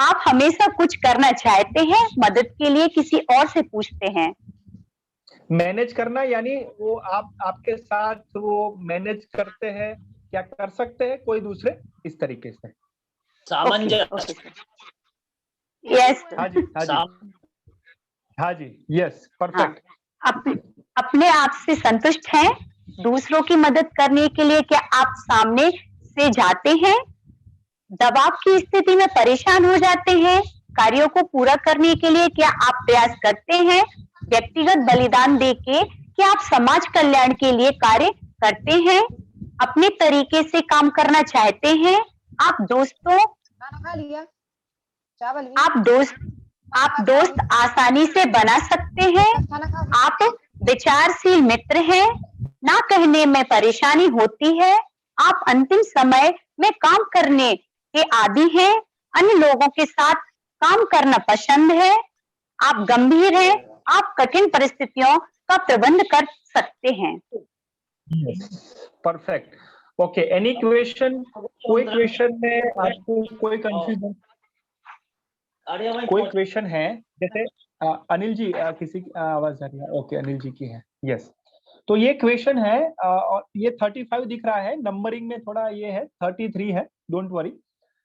आप हमेशा कुछ करना चाहते हैं, मदद के लिए किसी और से पूछते हैं।
मैनेज करना यानी वो आपके साथ वो मैनेज करते हैं, क्या कर सकते हैं कोई दूसरे, इस तरीके से।
सामंजस्य।
यस।
हाँ जी, यस, परफेक्ट।
अपने आप से संतुष्ट हैं। दूसरों की मदद करने के लिए क्या आप सामने से जाते हैं? दबाव की स्थिति में परेशान हो जाते हैं। कार्यों को पूरा करने के लिए क्या आप प्रयास करते हैं? व्यक्तिगत बलिदान देके क्या आप समाज कल्याण के लिए कार्य करते हैं? अपने तरीके से काम करना चाहते हैं। आप दोस्त आसानी से बना सकते हैं। आप विचारशील मित्र हैं। ना कहने में परेशानी होती है। आप अंतिम समय में काम करने के आदी हैं। अन्य लोगों के साथ काम करना पसंद है। आप गंभीर हैं। आप कठिन परिस्थितियों का प्रबंध कर सकते हैं।
परफेक्ट। Okay, any question? कोई क्वेश्चन में आपको कोई कंफ्यूजन, कोई क्वेश्चन है? जैसे अनिल जी, किसी की आवाज आ रही है? ओके, अनिल जी की है। यस, तो ये क्वेश्चन है और ये 35 दिख रहा है, नंबरिंग में थोड़ा ये है 33 है, डोंट वरी।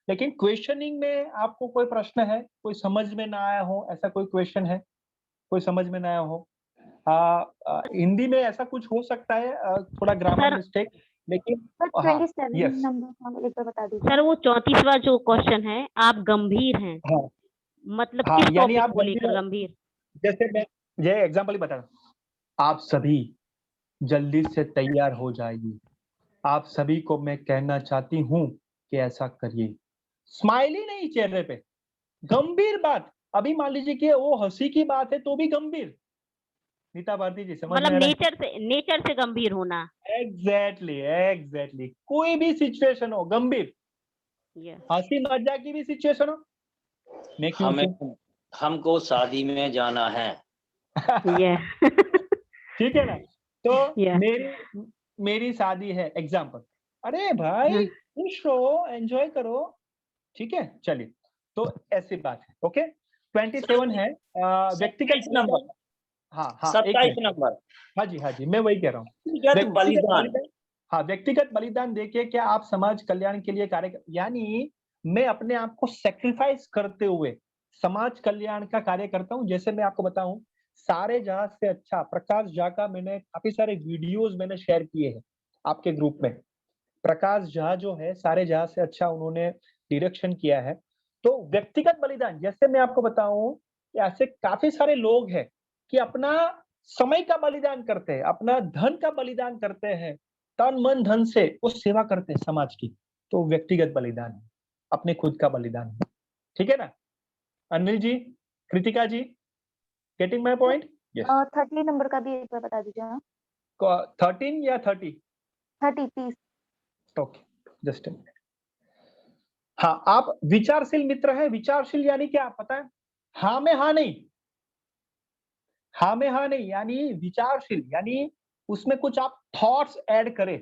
लेकिन क्वेश्चनिंग में आपको कोई प्रश्न है, कोई समझ में ना आया हो, ऐसा कोई क्वेश्चन है, कोई समझ में ना आया हो? हिंदी में ऐसा कुछ हो सकता है, थोड़ा ग्रामर मिस्टेक, लेकिन
नंबर एक बार बता दीजिए
सर। वो 34वां जो क्वेश्चन है, आप गंभीर हैं।
हाँ,
मतलब
हाँ,
किस
यानी
टॉपिक
आप
को लेकर गंभीर?
जैसे मैं ये एग्जांपल ही बता रहा हूँ, आप सभी जल्दी से तैयार हो जाइए, आप सभी को मैं कहना चाहती हूँ कि ऐसा करिए। स्माइल ही नहीं चेहरे पे, गंभीर बात। अभी मान लीजिए कि वो हंसी की बात है तो भी गंभीर। नीता भारती जी समझ में
मतलब
आ रहा है?
नेचर से गंभीर होना।
एग्जैक्टली कोई भी सिचुएशन हो गंभीर, हंसी मजाक की भी सिचुएशन हो, मैं क्यों
हमें
चुप?
हमको शादी में जाना है।
ठीक है ना? तो
Yeah.
मेरी शादी है एग्जाम्पल, अरे भाई खुश रहो, एंजॉय करो, ठीक है? चलिए, तो ऐसी बात है। ओके, 27 है व्यक्तिगत
नंबर।
हाँ हाँ,
27 नंबर।
हाँ जी, मैं वही कह रहा हूँ।
व्यक्तिगत बलिदान।
हाँ, व्यक्तिगत बलिदान देखिए, क्या आप समाज कल्याण के लिए कार्य, यानी मैं अपने आप को सेक्रीफाइस करते हुए समाज कल्याण का कार्य करता हूँ। जैसे मैं आपको बताऊं, सारे जहां से अच्छा प्रकाश झा का मैंने काफी सारे वीडियोस मैंने शेयर किए हैं आपके ग्रुप में। प्रकाश झा जो है सारे जहां से अच्छा उन्होंने डायरेक्शन किया है। तो व्यक्तिगत बलिदान, जैसे मैं आपको बताऊं कि ऐसे काफी सारे लोग हैं कि अपना समय का बलिदान करते हैं, अपना धन का बलिदान करते हैं, तन मन धन से वो सेवा करते हैं समाज की। तो व्यक्तिगत बलिदान है, अपने खुद का बलिदान है। ठीक है ना? Anil ji, Kritika ji, getting my point? Yes.
30 number का भी एक बार बता दीजिए आप।
13 या 30?
30
ओके, जस्ट हाँ, आप विचारशील मित्र है। विचारशील यानी क्या पता है? हाँ में हाँ नहीं, हाँ में हाँ नहीं, यानी विचारशील यानी उसमें कुछ आप थॉट्स ऐड करें,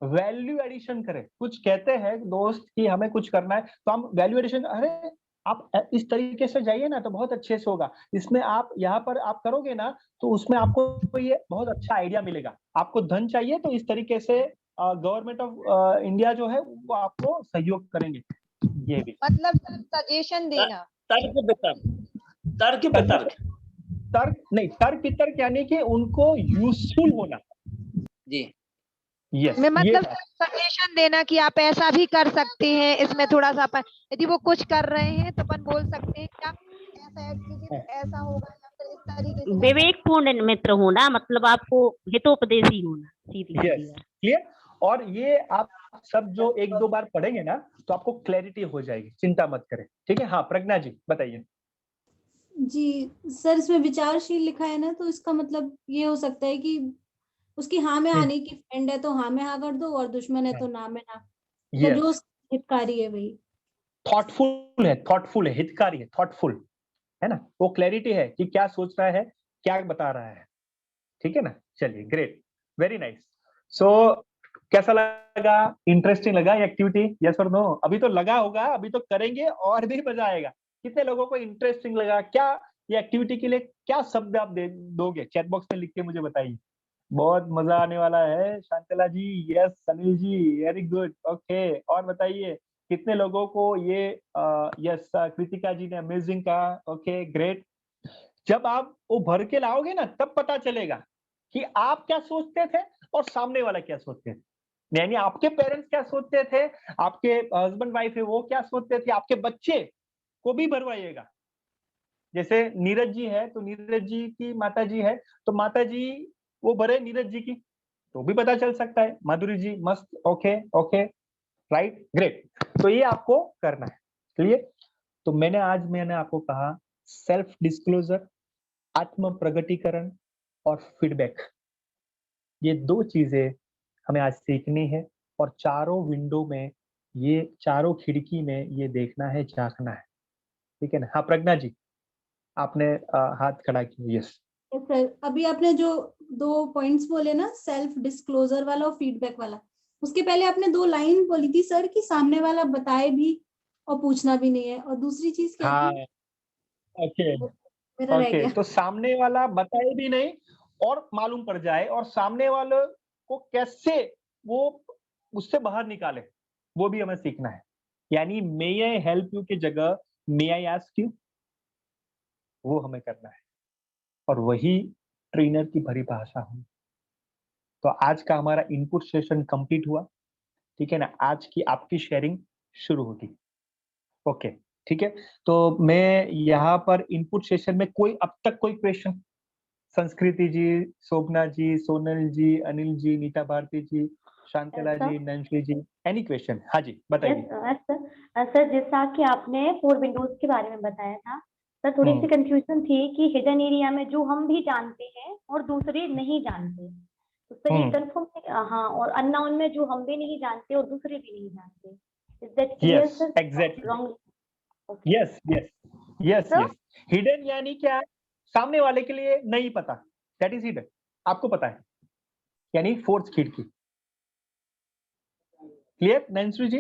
वैल्यू एडिशन करें। कुछ कहते हैं दोस्त कि हमें कुछ करना है तो हम वैल्यू एडिशन, अरे आप इस तरीके से जाइए ना तो बहुत अच्छे से होगा, इसमें आप यहाँ पर आप करोगे ना तो उसमें आपको ये बहुत अच्छा आइडिया मिलेगा। आपको धन चाहिए तो इस तरीके से गवर्नमेंट ऑफ इंडिया जो है वो आपको सहयोग करेंगे। ये भी
मतलब सजेशन देना।
तर्क वितर्क।
तर्क नहीं, तर्क वितर्क यानी कि उनको यूजफुल होना।
जी
यस,
मैं मतलब सजेशन देना कि आप ऐसा भी कर सकते हैं, इसमें थोड़ा सा अपन यदि वो कुछ कर रहे हैं तो अपन बोल सकते हैं क्या ऐसा ऐड कीजिए तो ऐसा होगा, या फिर इस तरीके से।
विवेकपूर्ण मित्र होना, मतलब आपको हितोपदेशी होना, सीधी सीधी बात।
क्लियर? और ये आप सब जो एक दो बार पढ़ेंगे ना तो आपको क्लैरिटी हो जाएगी, चिंता मत करें। ठीक है? हाँ, प्रज्ञा जी बताइए।
जी सर, इसमें विचारशील लिखा है ना, तो इसका मतलब ये हो सकता है कि उसकी हाँ में आने की फ्रेंड है तो हाँ में हाँ कर दो, और दुश्मन है तो ना में ना, मतलब जो हितकारी है वही।
थॉटफुल है, हितकारी है, थॉटफुल है ना, वो क्लैरिटी है कि क्या सोच रहा है, क्या बता रहा है। ठीक है ना? चलिए, ग्रेट, वेरी नाइस। सो कैसा लगा? इंटरेस्टिंग लगा ये एक्टिविटी? यस और नो? अभी तो लगा होगा, अभी तो करेंगे और भी मजा आएगा। कितने लोगों को इंटरेस्टिंग लगा? क्या ये एक्टिविटी के लिए क्या शब्द आप दोगे? चैट बॉक्स में लिख के मुझे बताइए। बहुत मजा आने वाला है। शांतला ji, yes. Anil ji, very good, okay. और बताइए कितने लोगों को ये यस, कृतिका जी ने अमेजिंग कहा, ओके ग्रेट। जब आप वो भर के लाओगे ना तब पता चलेगा कि आप क्या सोचते थे और सामने वाला क्या सोचते थे, यानी आपके पेरेंट्स क्या सोचते थे, आपके हस्बैंड वाइफ है वो क्या सोचते थे, आपके बच्चे को भी भरवाइएगा। जैसे नीरज जी है तो नीरज जी की माता जी है तो माता जी वो भरे नीरज जी की, तो भी पता चल सकता है। माधुरी जी, मस्त, ओके ओके, राइट, ग्रेट। तो ये आपको करना है, क्लियर? तो मैंने आपको कहा सेल्फ डिस्क्लोजर, आत्म प्रगटीकरण और फीडबैक, ये दो चीजें हमें आज सीखनी है। और चारों विंडो में, ये चारों खिड़की में ये देखना है, झांकना है। ठीक है ना? हाँ प्रज्ञा जी, आपने हाथ खड़ा किया। यस
सर, अभी आपने जो 2 पॉइंट्स बोले ना, सेल्फ डिस्क्लोजर वाला और फीडबैक वाला, उसके पहले आपने 2 लाइन बोली थी सर कि सामने वाला बताए भी और पूछना भी नहीं है, और दूसरी चीज क्या थी?
ओके
मेरा रह गया।
तो सामने वाला बताए भी नहीं और मालूम पड़ जाए, और सामने वाले को कैसे वो उससे बाहर निकाले, वो भी हमें सीखना है। यानी मे आई हेल्प यू की जगह मे आई आस्क यू, वो हमें करना है। और वही ट्रेनर की परिभाषा हुई। तो आज का हमारा इनपुट सेशन कंप्लीट हुआ। ठीक है ना? आज की आपकी शेयरिंग शुरू होगी। ओके, ठीक है, तो मैं यहाँ पर इनपुट सेशन में कोई अब तक कोई क्वेश्चन? संस्कृति जी, शोभना जी, सोनल जी, अनिल जी, नीता भारती जी, शांतला जी, नंशी जी, एनी क्वेश्चन? हाँ जी बताइए।
सर जैसा कि आपने 4 विंडोज के बारे में बताया था सर, थोड़ी सी कंफ्यूजन थी कि हिडन एरिया में जो हम भी जानते हैं और दूसरे नहीं जानते, तो सर ये कंफर्म? हाँ, और अननोन में जो हम भी नहीं जानते और दूसरे भी नहीं जानते। Is that clear sir?
Exactly. Yes yes yes yes. Hidden यानी क्या? सामने वाले के लिए नहीं पता, दैट इज हिडन। आपको पता है, यानी फोर्थ खिड़की। Clear Nancy ji?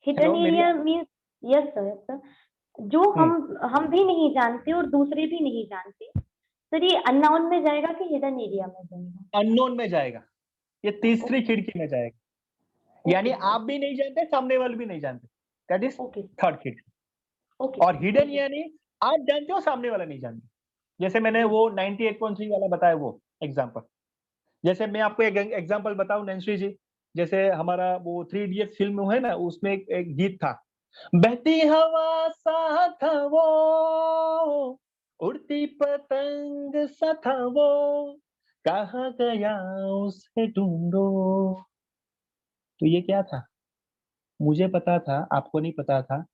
Hidden area means yes sir, जो हम भी नहीं जानते और दूसरे भी नहीं जानते सर, ये अननोन में जाएगा कि हिडन एरिया में जाएगा?
अननोन में जाएगा, ये तीसरी खिड़की में जाएगा। यानी आप भी नहीं जानते, सामने वाले भी नहीं जानते, दैट इज थर्ड खिड़की। और हिडन यानी आप जानते हो, सामने वाला नहीं जानते। जैसे मैंने वो 98.3 वाला बताया वो एग्जांपल। जैसे मैं आपको एक एग्जांपल बताऊं नैन्सी जी, जैसे हमारा वो 3 इडियट फिल्म है ना, उसमें एक गीत था, बहती हवा सा था वो, उड़ती पतंग सा था वो, कहाँ गया उसे ढूंढो। तो ये क्या था? मुझे पता था, आपको नहीं पता था,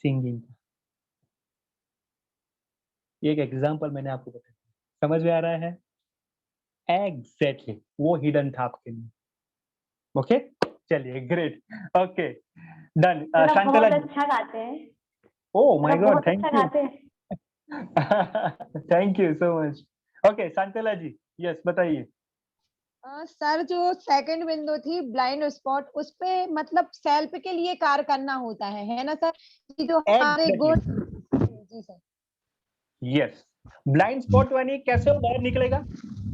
सिंगिंग था। एक एग्जांपल मैंने आपको बताया, समझ में आ रहा है? एग्जैक्टली, वो हिडन था आपके लिए। ओके, चलिए great, okay done. Shantala ji
अच्छा गाते हैं।
ओह माय गॉड,
बहुत
थैंक
अच्छा
यू।
गाते हैं।
Thank you so much. Okay Shantala ji, yes बताइए।
सर जो सेकंड विंडो थी ब्लाइंड स्पॉट, उस पे मतलब सेल्फ के लिए कार्य करना होता है ना सर? कि जो हमारे गुण। जी सर।
यस, ब्लाइंड स्पॉट यानी कैसे वो बाहर निकलेगा?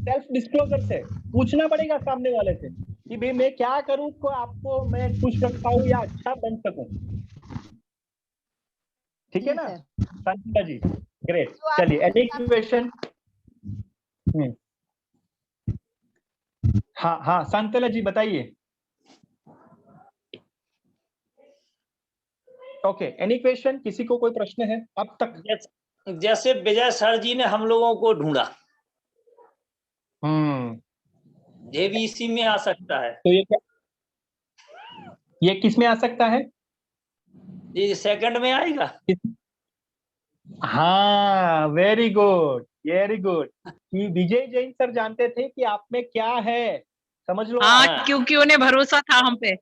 सेल्फ डिस्क्लोजर से। पूछना पड़ेगा सामने वाले से कि भाई मैं क्या करूं को आपको मैं खुश रख पाऊं या अच्छा बन सकूं। ठीक है ना शांतला जी? ग्रेट, चलिए एनी क्वेश्चन? हाँ हाँ शांतला जी बताइए। Okay, any question? किसी को कोई प्रश्न है अब तक?
जैसे विजय सर जी ने हम लोगों को ढूंढा,
ये
भी इसी में आ सकता है।
तो ये क्या, ये किस में आ सकता है?
ये सेकंड में आएगा।
हाँ वेरी गुड वेरी गुड। कि विजय जैन सर जानते थे कि आप में क्या है, समझ लो।
हाँ, क्योंकि उन्हें भरोसा था हम पे।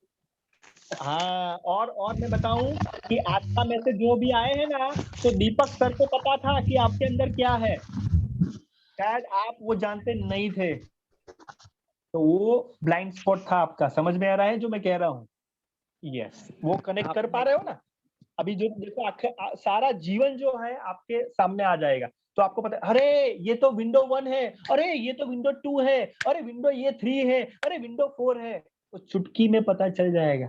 हाँ, और मैं बताऊं कि आत्मा में से जो भी आए हैं ना, तो दीपक सर को पता था कि आपके अंदर क्या है, शायद आप वो जानते नहीं थे। तो वो ब्लाइंड स्पॉट था आपका। समझ में आ रहा है जो मैं कह रहा हूँ? यस, वो कनेक्ट कर पा रहे हो ना? अभी जो देखो सारा जीवन जो है आपके सामने आ जाएगा, तो आपको पता है, अरे ये तो विंडो 1 है, अरे ये तो विंडो 2 है, अरे विंडो ये 3 है, अरे विंडो 4 है। तो चुटकी में पता चल जाएगा।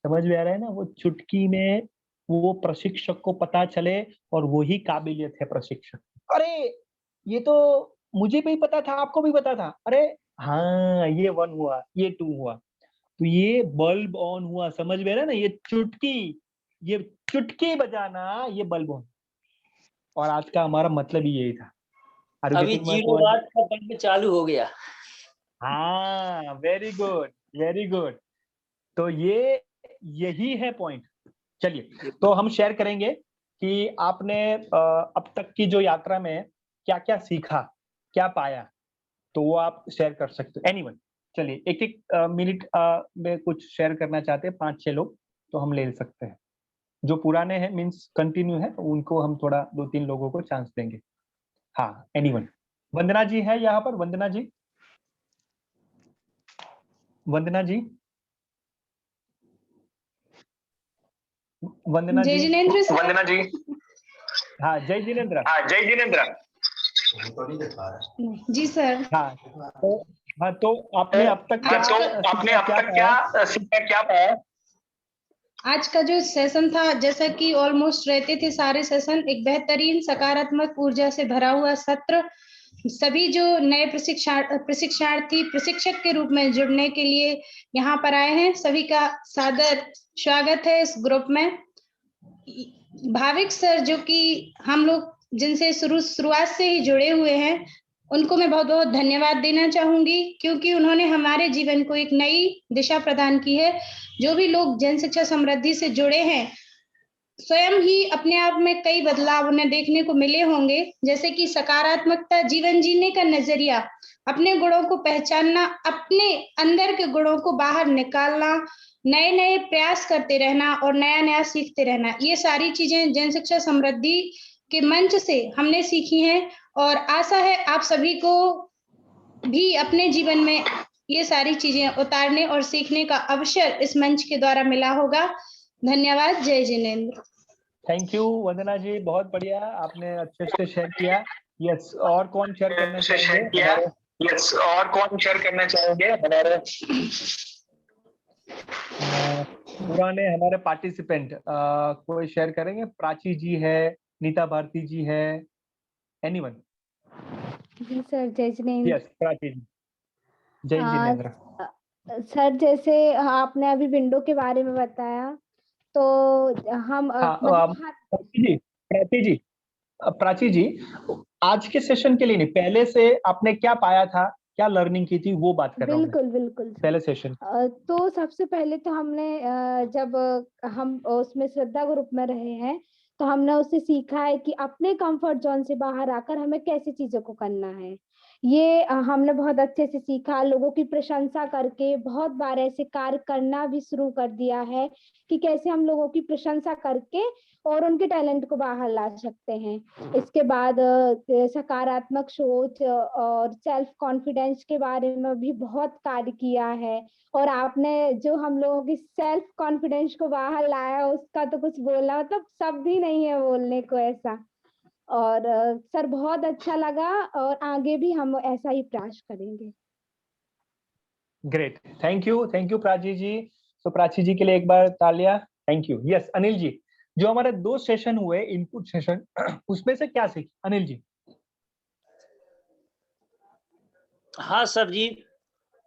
समझ में आ रहा है ना? वो चुटकी में वो प्रशिक्षक को पता चले, और वही काबिलियत है प्रशिक्षक। अरे ये तो मुझे भी पता था, आपको भी पता था, अरे हाँ ये 1 हुआ, ये 2 हुआ, तो ये बल्ब ऑन हुआ। समझ में आ रहा है ना? ये चुटकी बजाना, ये बल्ब ऑन। और आज का हमारा मतलब ही यही था।
अभी 0 वाट का बल्ब चालू हो गया।
हाँ वेरी गुड वेरी गुड। तो ये यही है पॉइंट। चलिए, तो हम शेयर करेंगे कि आपने अब तक की जो यात्रा में क्या क्या सीखा, क्या पाया, तो वो आप शेयर कर सकते हो। एनीवन, चलिए एक एक मिनट में कुछ शेयर करना चाहते हैं, 5-6 लोग तो हम ले सकते हैं। जो पुराने हैं मींस कंटिन्यू है, उनको हम थोड़ा 2-3 लोगों को चांस देंगे। हाँ एनीवन। वंदना जी है यहाँ पर? वंदना जी, वंदना जी, वंदना जी,
वंदना जी।
हाँ जय जिनेन्द्र।
हाँ जय जिनेन्द्र।
जी सर।
हाँ तो आपने अब तक क्या सीखा, क्या पाया?
आज का जो सेशन था, जैसा कि ऑलमोस्ट रहते थे सारे सेशन, एक बेहतरीन सकारात्मक ऊर्जा से भरा हुआ सत्र, सभी जो नए प्रशिक्षार्थी प्रशिक्षक के रूप में जुड़ने के लिए यहाँ पर आए हैं, सभी का सादर स्वागत है इस ग्रुप में। भाविक सर जो कि हम लोग जिनसे शुरुआत से ही जुड़े हुए हैं, उनको मैं बहुत बहुत धन्यवाद देना चाहूंगी, क्योंकि उन्होंने हमारे जीवन को एक नई दिशा प्रदान की है। जो भी लोग जन शिक्षा समृद्धि से जुड़े हैं, स्वयं ही अपने आप में कई बदलाव उन्हें देखने को मिले होंगे, जैसे कि सकारात्मकता, जीवन जीने का नजरिया, अपने गुणों को पहचानना, अपने अंदर के गुणों को बाहर निकालना, नए नए प्रयास करते रहना और नया नया सीखते रहना। ये सारी चीजें जन शिक्षा समृद्धि के मंच से हमने सीखी हैं और आशा है आप सभी को भी अपने जीवन में ये सारी चीजें उतारने और सीखने का अवसर इस मंच के द्वारा मिला होगा। धन्यवाद। जय जिनेंद्र।
थैंक यू वंदना जी, बहुत बढ़िया, आपने अच्छे से शेयर किया। यस, और कौन शेयर करना चाहेंगे?
यस, और कौन शेयर करना चाहेंगे? हमारे
पुराने हमारे पार्टिसिपेंट कोई शेयर करेंगे? प्राची जी है, नीता भारती जी है, एनीवन?
जी सर, जय जिनेंद्र।
यस, प्राची जी। जय जिनेंद्र।
सर, जैसे आपने अभी विंडो के बारे में बताया, तो हम प्राची जी, आज के सेशन के लिए नहीं, पहले से आपने क्या पाया था, क्या लर्निंग की थी, वो बात कर रहा हूं। बिल्कुल बिल्कुल
पहले सेशन।
तो सबसे पहले तो हमने जब हम उसमें श्रद्धा ग्रुप में रहे हैं, तो हमने उससे सीखा है कि अपने कंफर्ट जोन से बाहर आकर हमें कैसे चीजों को करना है। ये हमने बहुत अच्छे से सीखा। लोगों की प्रशंसा करके बहुत बार ऐसे कार्य करना भी शुरू कर दिया है कि कैसे हम लोगों की प्रशंसा करके और उनके टैलेंट को बाहर ला सकते हैं। इसके बाद सकारात्मक सोच और सेल्फ कॉन्फिडेंस के बारे में भी बहुत कार्य किया है, और आपने जो हम लोगों की सेल्फ कॉन्फिडेंस को बाहर लाया, उसका तो कुछ बोला, मतलब शब्द ही नहीं है बोलने को ऐसा। और सर, बहुत अच्छा लगा और आगे भी हम ऐसा ही प्रयास करेंगे।
ग्रेट, थैंक यू प्राची जी। तो प्राची जी के लिए एक बार तालियां। Thank you. Yes, Anil ji, जो हमारे 2 सेशन हुए इनपुट सेशन, उसमें से क्या सीखी अनिल जी?
हाँ सर जी,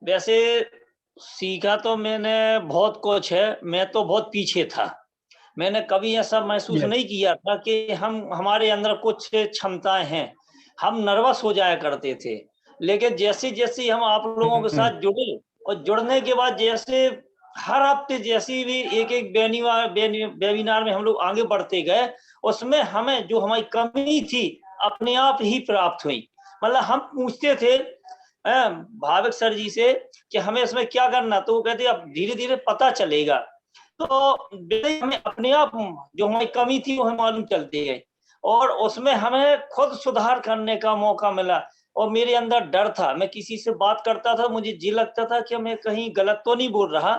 वैसे सीखा तो मैंने बहुत कुछ है। मैं तो बहुत पीछे था, मैंने कभी ऐसा महसूस नहीं किया था कि हमारे अंदर कुछ क्षमताएं हैं। हम नर्वस हो जाया करते थे, लेकिन जैसे जैसे हम आप लोगों के साथ जुड़े और जुड़ने के बाद जैसे हर हफ्ते जैसे भी एक वेबिनार में हम लोग आगे बढ़ते गए, उसमें हमें जो हमारी कमी थी अपने आप ही प्राप्त हुई। मतलब हम पूछते थे भाविक सर जी से कि हमें इसमें क्या करना, तो वो कहते अब धीरे धीरे पता चलेगा। तो हमें अपने आप जो हमारी कमी थी वो हमें मालूम चलती गई और उसमें हमें खुद सुधार करने का मौका मिला। और मेरे अंदर डर था, मैं किसी से बात करता था, मुझे जी लगता था कि मैं कहीं गलत तो नहीं बोल रहा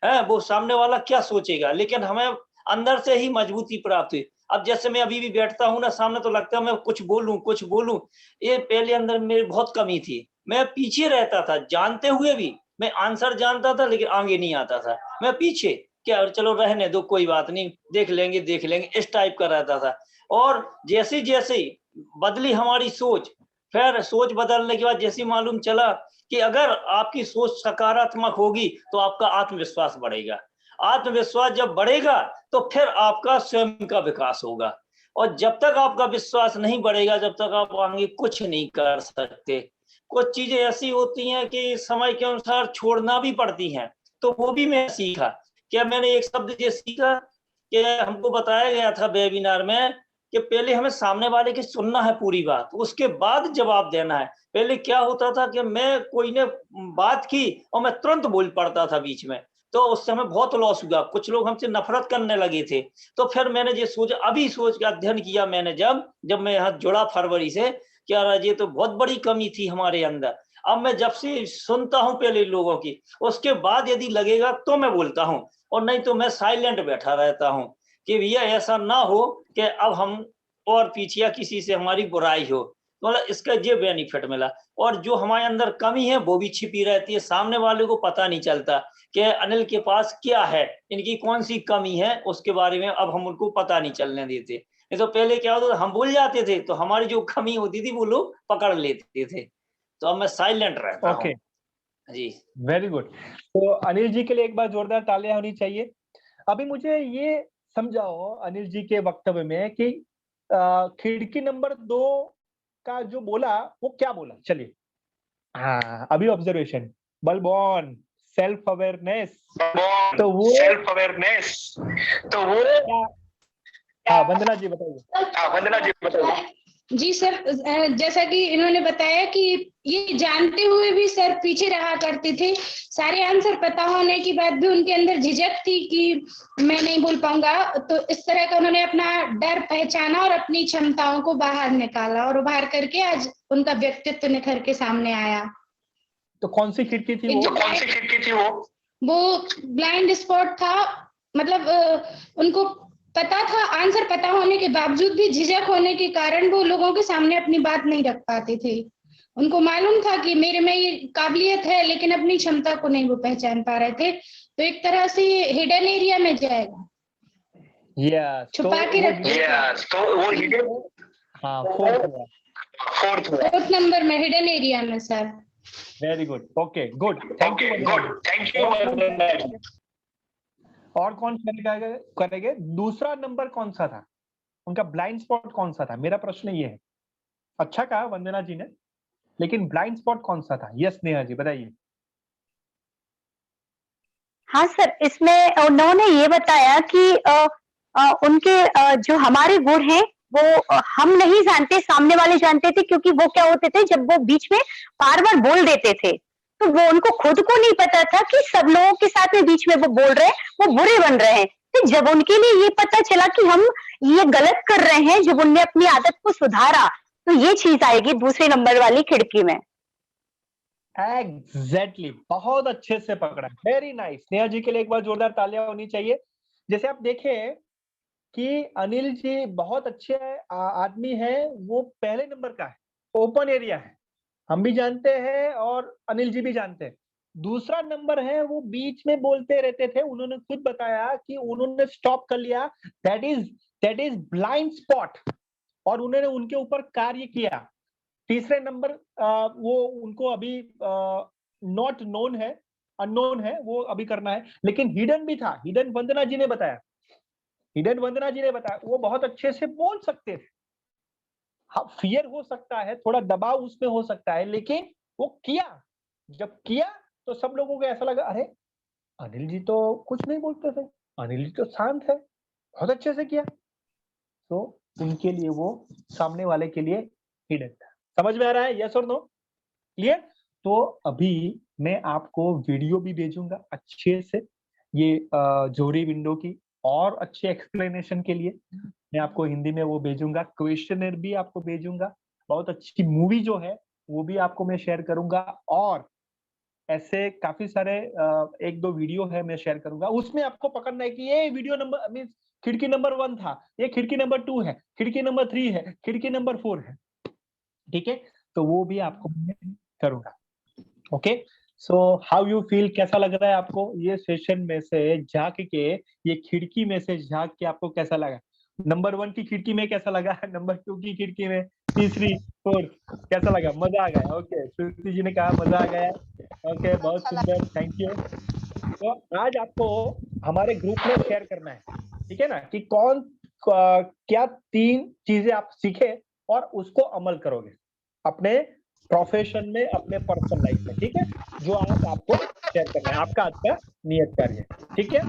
है, वो सामने वाला क्या सोचेगा, लेकिन हमें अंदर से ही मजबूती प्राप्त हुई। अब जैसे मैं अभी भी बैठता हूँ ना सामने, तो लगता है मैं कुछ बोलूं। ये पहले अंदर मेरी बहुत कमी थी, मैं पीछे रहता था, जानते हुए भी मैं आंसर जानता था लेकिन आगे नहीं आता था, मैं पीछे, क्या चलो रहने दो, कोई बात नहीं, देख लेंगे, इस टाइप का रहता था। और जैसे जैसे बदली हमारी सोच, फिर सोच बदलने के बाद जैसे मालूम चला कि अगर आपकी सोच सकारात्मक होगी तो आपका आत्मविश्वास बढ़ेगा। आत्मविश्वास जब बढ़ेगा तो फिर आपका स्वयं का विकास होगा, और जब तक आपका विश्वास नहीं बढ़ेगा, जब तक आप आगे कुछ नहीं कर सकते। कुछ चीजें ऐसी होती हैं कि समय के अनुसार छोड़ना भी पड़ती हैं, तो वो भी मैं सीखा। क्या मैंने एक शब्द ये सीखा कि हमको बताया गया था वेबिनार में कि पहले हमें सामने वाले की सुनना है पूरी बात, उसके बाद जवाब देना है। पहले क्या होता था कि मैं कोई ने बात की और मैं तुरंत बोल पड़ता था बीच में, तो उससे हमें बहुत लॉस हुआ, कुछ लोग हमसे नफरत करने लगे थे। तो फिर मैंने ये सोचा, अभी सोच के अध्ययन किया मैंने, जब मैं यहाँ जुड़ा फरवरी से, क्या ये तो बहुत बड़ी कमी थी हमारे अंदर। अब मैं जब से सुनता हूँ पहले लोगों की, उसके बाद यदि लगेगा तो मैं बोलता हूँ, और नहीं तो मैं साइलेंट बैठा रहता हूँ कि भैया ऐसा ना हो कि अब हम और पीछे या किसी से हमारी बुराई हो। मतलब इसका ये बेनिफिट मिला। और जो हमारे अंदर कमी है वो भी छिपी रहती है, सामने वाले को पता नहीं चलता कि अनिल के पास क्या है, इनकी कौन सी कमी है, उसके बारे में अब हम उनको पता नहीं चलने देते। नहीं तो पहले क्या होता था, हम भूल जाते थे तो हमारी जो कमी होती थी वो लोग पकड़ लेते थे, तो अब मैं साइलेंट रहता
ओके,
हूँ जी।
Very good. तो अनिल जी के लिए एक बार जोरदार तालियां होनी चाहिए। अभी मुझे ये समझाओ अनिल जी के वक्तव्य में कि खिड़की नंबर 2 का जो बोला वो क्या बोला? चलिए, हाँ, अभी ऑब्जर्वेशन, बलबॉन, सेल्फ अवेयरनेस, तो वो
सेल्फ अवेयरनेस, तो वो
क्या? हाँ, वंदना जी बताइए।
वंदना जी बताइए।
जी सर, जैसा कि इन्होंने बताया कि ये जानते हुए भी सर पीछे रहा करते थे, सारे आंसर पता होने के बाद भी उनके अंदर झिझक थी कि मैं नहीं बोल पाऊंगा, तो इस तरह का उन्होंने अपना डर पहचाना और अपनी क्षमताओं को बाहर निकाला और उभार करके आज उनका व्यक्तित्व निखर के सामने आया।
तो कौन सी खिड़की थी वो?
कौन सी खिड़की थी
वो ब्लाइंड स्पॉट था, मतलब उनको पता था, आंसर पता होने के बावजूद भी झिझक होने के कारण वो लोगों के सामने अपनी बात नहीं रख पाते थे। उनको मालूम था कि मेरे में ये काबिलियत है, लेकिन अपनी क्षमता को नहीं वो पहचान पा रहे थे, तो एक तरह से हिडन एरिया में जाएगा, छुपा के रखिएगा।
तो वो हिडन,
हाँ, फोर्थ
नंबर में हिडन एरिया में sir.
Very good, okay, good, thank you. और कौन करेंगे? दूसरा नंबर कौन सा था? उनका ब्लाइंड स्पॉट कौन सा था? मेरा प्रश्न ये है। अच्छा कहा वंदना जी ने, लेकिन ब्लाइंड स्पॉट कौन सा था? यस नेहा जी बताइए।
हाँ सर, इसमें उन्होंने ये बताया कि उनके जो हमारे गुण हैं वो हम नहीं जानते, सामने वाले जानते थे, क्योंकि वो क्या होते थे, जब वो बीच में बार-बार बोल देते थे तो वो उनको खुद को नहीं पता था कि सब लोगों के साथ में बीच में वो बोल रहे हैं, वो बुरे बन रहे हैं। तो जब उनके लिए ये पता चला कि हम ये गलत कर रहे हैं, जब उनने अपनी आदत को सुधारा, तो ये चीज आएगी दूसरे नंबर वाली खिड़की में।
एग्जैक्टली, बहुत अच्छे से पकड़ा, वेरी नाइस। नेहा जी के लिए एक बार जोरदार तालियां होनी चाहिए। जैसे आप देखें कि अनिल जी बहुत अच्छे आदमी है, वो पहले नंबर का है, ओपन एरिया है, हम भी जानते हैं और अनिल जी भी जानते हैं। दूसरा नंबर है, वो बीच में बोलते रहते थे, उन्होंने खुद बताया कि उन्होंने स्टॉप कर लिया, दैट इज ब्लाइंड स्पॉट, और उन्होंने उनके ऊपर कार्य किया। तीसरे नंबर वो उनको अभी नॉट नोन है, अननोन है, वो अभी करना है, लेकिन हिडन भी था, हिडन वंदना जी ने बताया, वो बहुत अच्छे से बोल सकते थे। हाँ, फियर हो सकता है, थोड़ा दबाव उसमें हो सकता है, लेकिन वो किया, जब किया तो सब लोगों को ऐसा लगा, अरे अनिल जी तो कुछ नहीं बोलते थे, अनिल जी तो शांत है, बहुत अच्छे से किया। तो उनके लिए वो सामने वाले के लिए हिडन था। समझ में आ रहा है? यस और नो? क्लियर? तो अभी मैं आपको वीडियो भी भेजूंगा अच्छे से, ये जोहरी विंडो की और अच्छे एक्सप्लेनेशन के लिए मैं आपको हिंदी में वो भेजूंगा, क्वेश्चनर भी आपको भेजूंगा, बहुत अच्छी मूवी जो है वो भी आपको मैं शेयर करूंगा, और ऐसे काफी सारे 1-2 वीडियो है मैं शेयर करूंगा। उसमें आपको पकड़ना है कि ये वीडियो नंबर मींस खिड़की नंबर 1 था, ये खिड़की नंबर 2 है, खिड़की नंबर 3 है, खिड़की नंबर 4 है, ठीक है? तो वो भी आपको मैं करूंगा। Okay, so how you feel, कैसा लग रहा है आपको ये सेशन में से झांक के, ये खिड़की में से झांक के आपको कैसा लगा? नंबर 1 की खिड़की में कैसा लगा? नंबर 2 की खिड़की में, तीसरी, फोर्थ, कैसा लगा? मजा आ गया? ओके, श्रुति जी ने कहा मजा आ गया। ओके, बहुत सुंदर, थैंक यू। तो आज आपको हमारे ग्रुप में शेयर करना है, ठीक है ना, कि क्या 3 चीजें आप सीखे और उसको अमल करोगे अपने प्रोफेशन में, अपने पर्सनल लाइफ में, ठीक है? जो आज आपको शेयर करना है, आपका आज का नियत कार्य, ठीक है?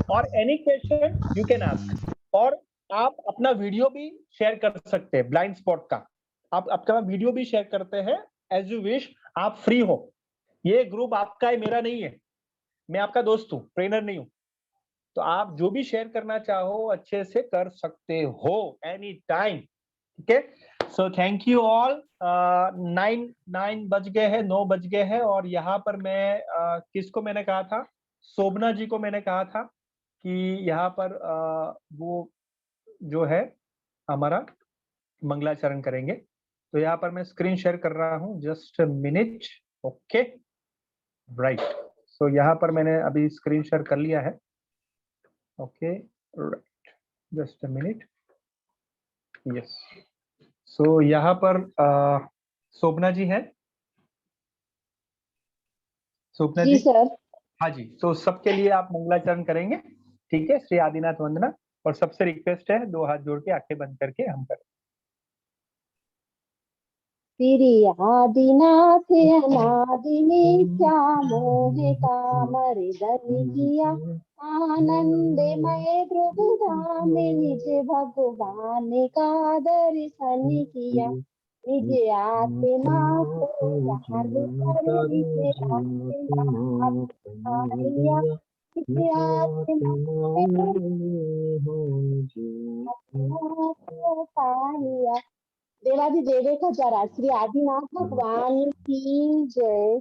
और any question you can ask, और आप अपना वीडियो भी शेयर कर सकते हैं ब्लाइंड स्पॉट का, आप आपका वीडियो भी शेयर करते हैं एज यू विश, आप फ्री हो। ये ग्रुप आपका है, मेरा नहीं है, मैं आपका दोस्त हूँ, ट्रेनर नहीं हूँ। तो आप जो भी शेयर करना चाहो अच्छे से कर सकते हो एनी टाइम, ठीक है? So thank you all. 9 बज गए हैं, 9 बज गए हैं, और यहाँ पर मैं किसको मैंने कहा था, शोभना जी को मैंने कहा था कि यहाँ पर वो जो है हमारा मंगलाचरण करेंगे। तो यहाँ पर मैं स्क्रीन शेयर कर रहा हूँ, just minute. Okay, right, so यहाँ पर मैंने अभी स्क्रीन शेयर कर लिया है। Okay, right, just a minute. Yes. So यहाँ पर शोभना जी है। शोभना
जी
जी,
सर।
हाँ जी, तो सबके लिए आप मंगलाचरण करेंगे, ठीक है? श्री आदिनाथ वंदना। और सबसे रिक्वेस्ट है 2 हाथ जोड़ के आंखें बंद करके हम करें।
श्री आदिनाथ अनादि मिथ्या मोह कामर्दन किया, आनंदमय ध्रुव धाम निज भगवान का दर्शन किया, निज आत्मा को जान कर निज आत्मा पाया, निज आत्मा को पाया। देवादि देवे का जरा श्री आदिनाथ भगवान की जय।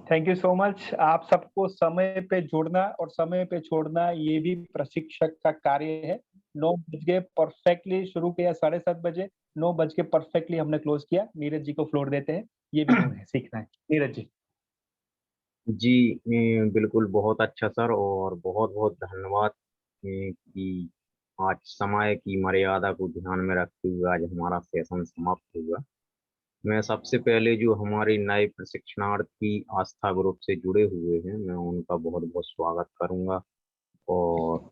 Thank you so much. आप सबको समय पे जोड़ना और समय पे छोड़ना ये भी प्रशिक्षक का कार्य है। 9 बज के परफेक्टली शुरू किया, 7:30 बजे, 9 बज के परफेक्टली हमने क्लोज किया। नीरज जी को फ्लोर देते हैं, ये भी गुण है, सीखना है। नीरज जी।
जी बिल्कुल, बहुत अच्छा सर, और बहुत बहुत धन्यवाद कि आज समय की मर्यादा को ध्यान में रखते हुए आज हमारा सेशन समाप्त हुआ। मैं सबसे पहले जो हमारे नए प्रशिक्षणार्थी आस्था ग्रुप से जुड़े हुए हैं, मैं उनका बहुत बहुत स्वागत करूंगा, और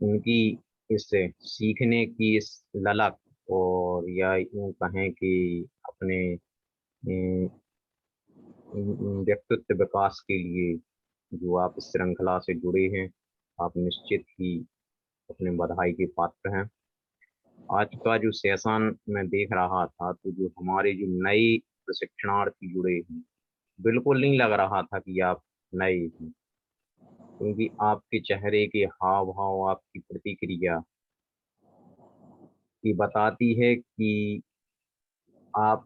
उनकी इस सीखने की इस ललक, और या यूँ कहें कि अपने व्यक्तित्व विकास के लिए जो आप इस श्रृंखला से जुड़े हैं, आप निश्चित ही अपने बधाई के पात्र हैं। आज का जो सेशन मैं देख रहा था, तो जो हमारे जो नए प्रशिक्षणार्थी जुड़े हैं, बिल्कुल नहीं लग रहा था कि आप नए हैं, क्योंकि आपके चेहरे के हाव भाव, आपकी प्रतिक्रिया ये बताती है कि आप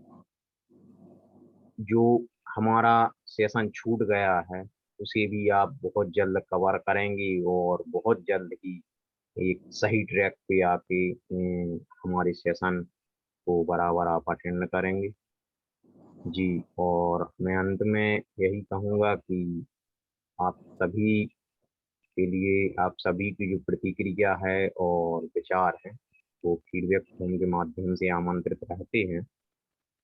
जो हमारा सेशन छूट गया है उसे भी आप बहुत जल्द कवर करेंगे, और बहुत जल्द ही एक सही ट्रैक पे आके हमारे सेशन को बराबर आप अटेंड करेंगे। जी, और मैं अंत में यही कहूँगा कि आप सभी के लिए, आप सभी की जो प्रतिक्रिया है और विचार है वो फीडबैक फॉर्म के माध्यम से आमंत्रित रहते हैं।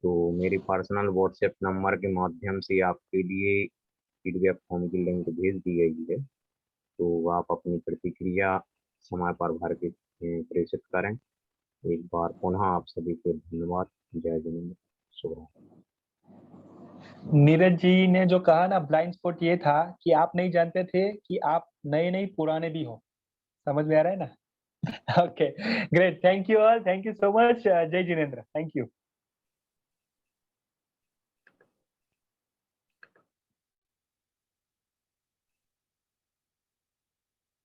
तो मेरे पर्सनल व्हाट्सएप नंबर के माध्यम से आपके लिए फीडबैक फॉर्म की लिंक भेज दी गई है, तो आप अपनी प्रतिक्रिया समय पर भर के प्रेषित करें। एक बार पुनः आप सभी को धन्यवाद। जय जिनेंद्र। शुभ।
नीरज जी ने जो कहा ना, ब्लाइंड स्पॉट ये था कि आप नहीं जानते थे कि आप नए नहीं पुराने भी हो। समझ में आ रहा है ना? Okay, great, thank you all, thank you so much. जय जिनेंद्र, थैंक यू।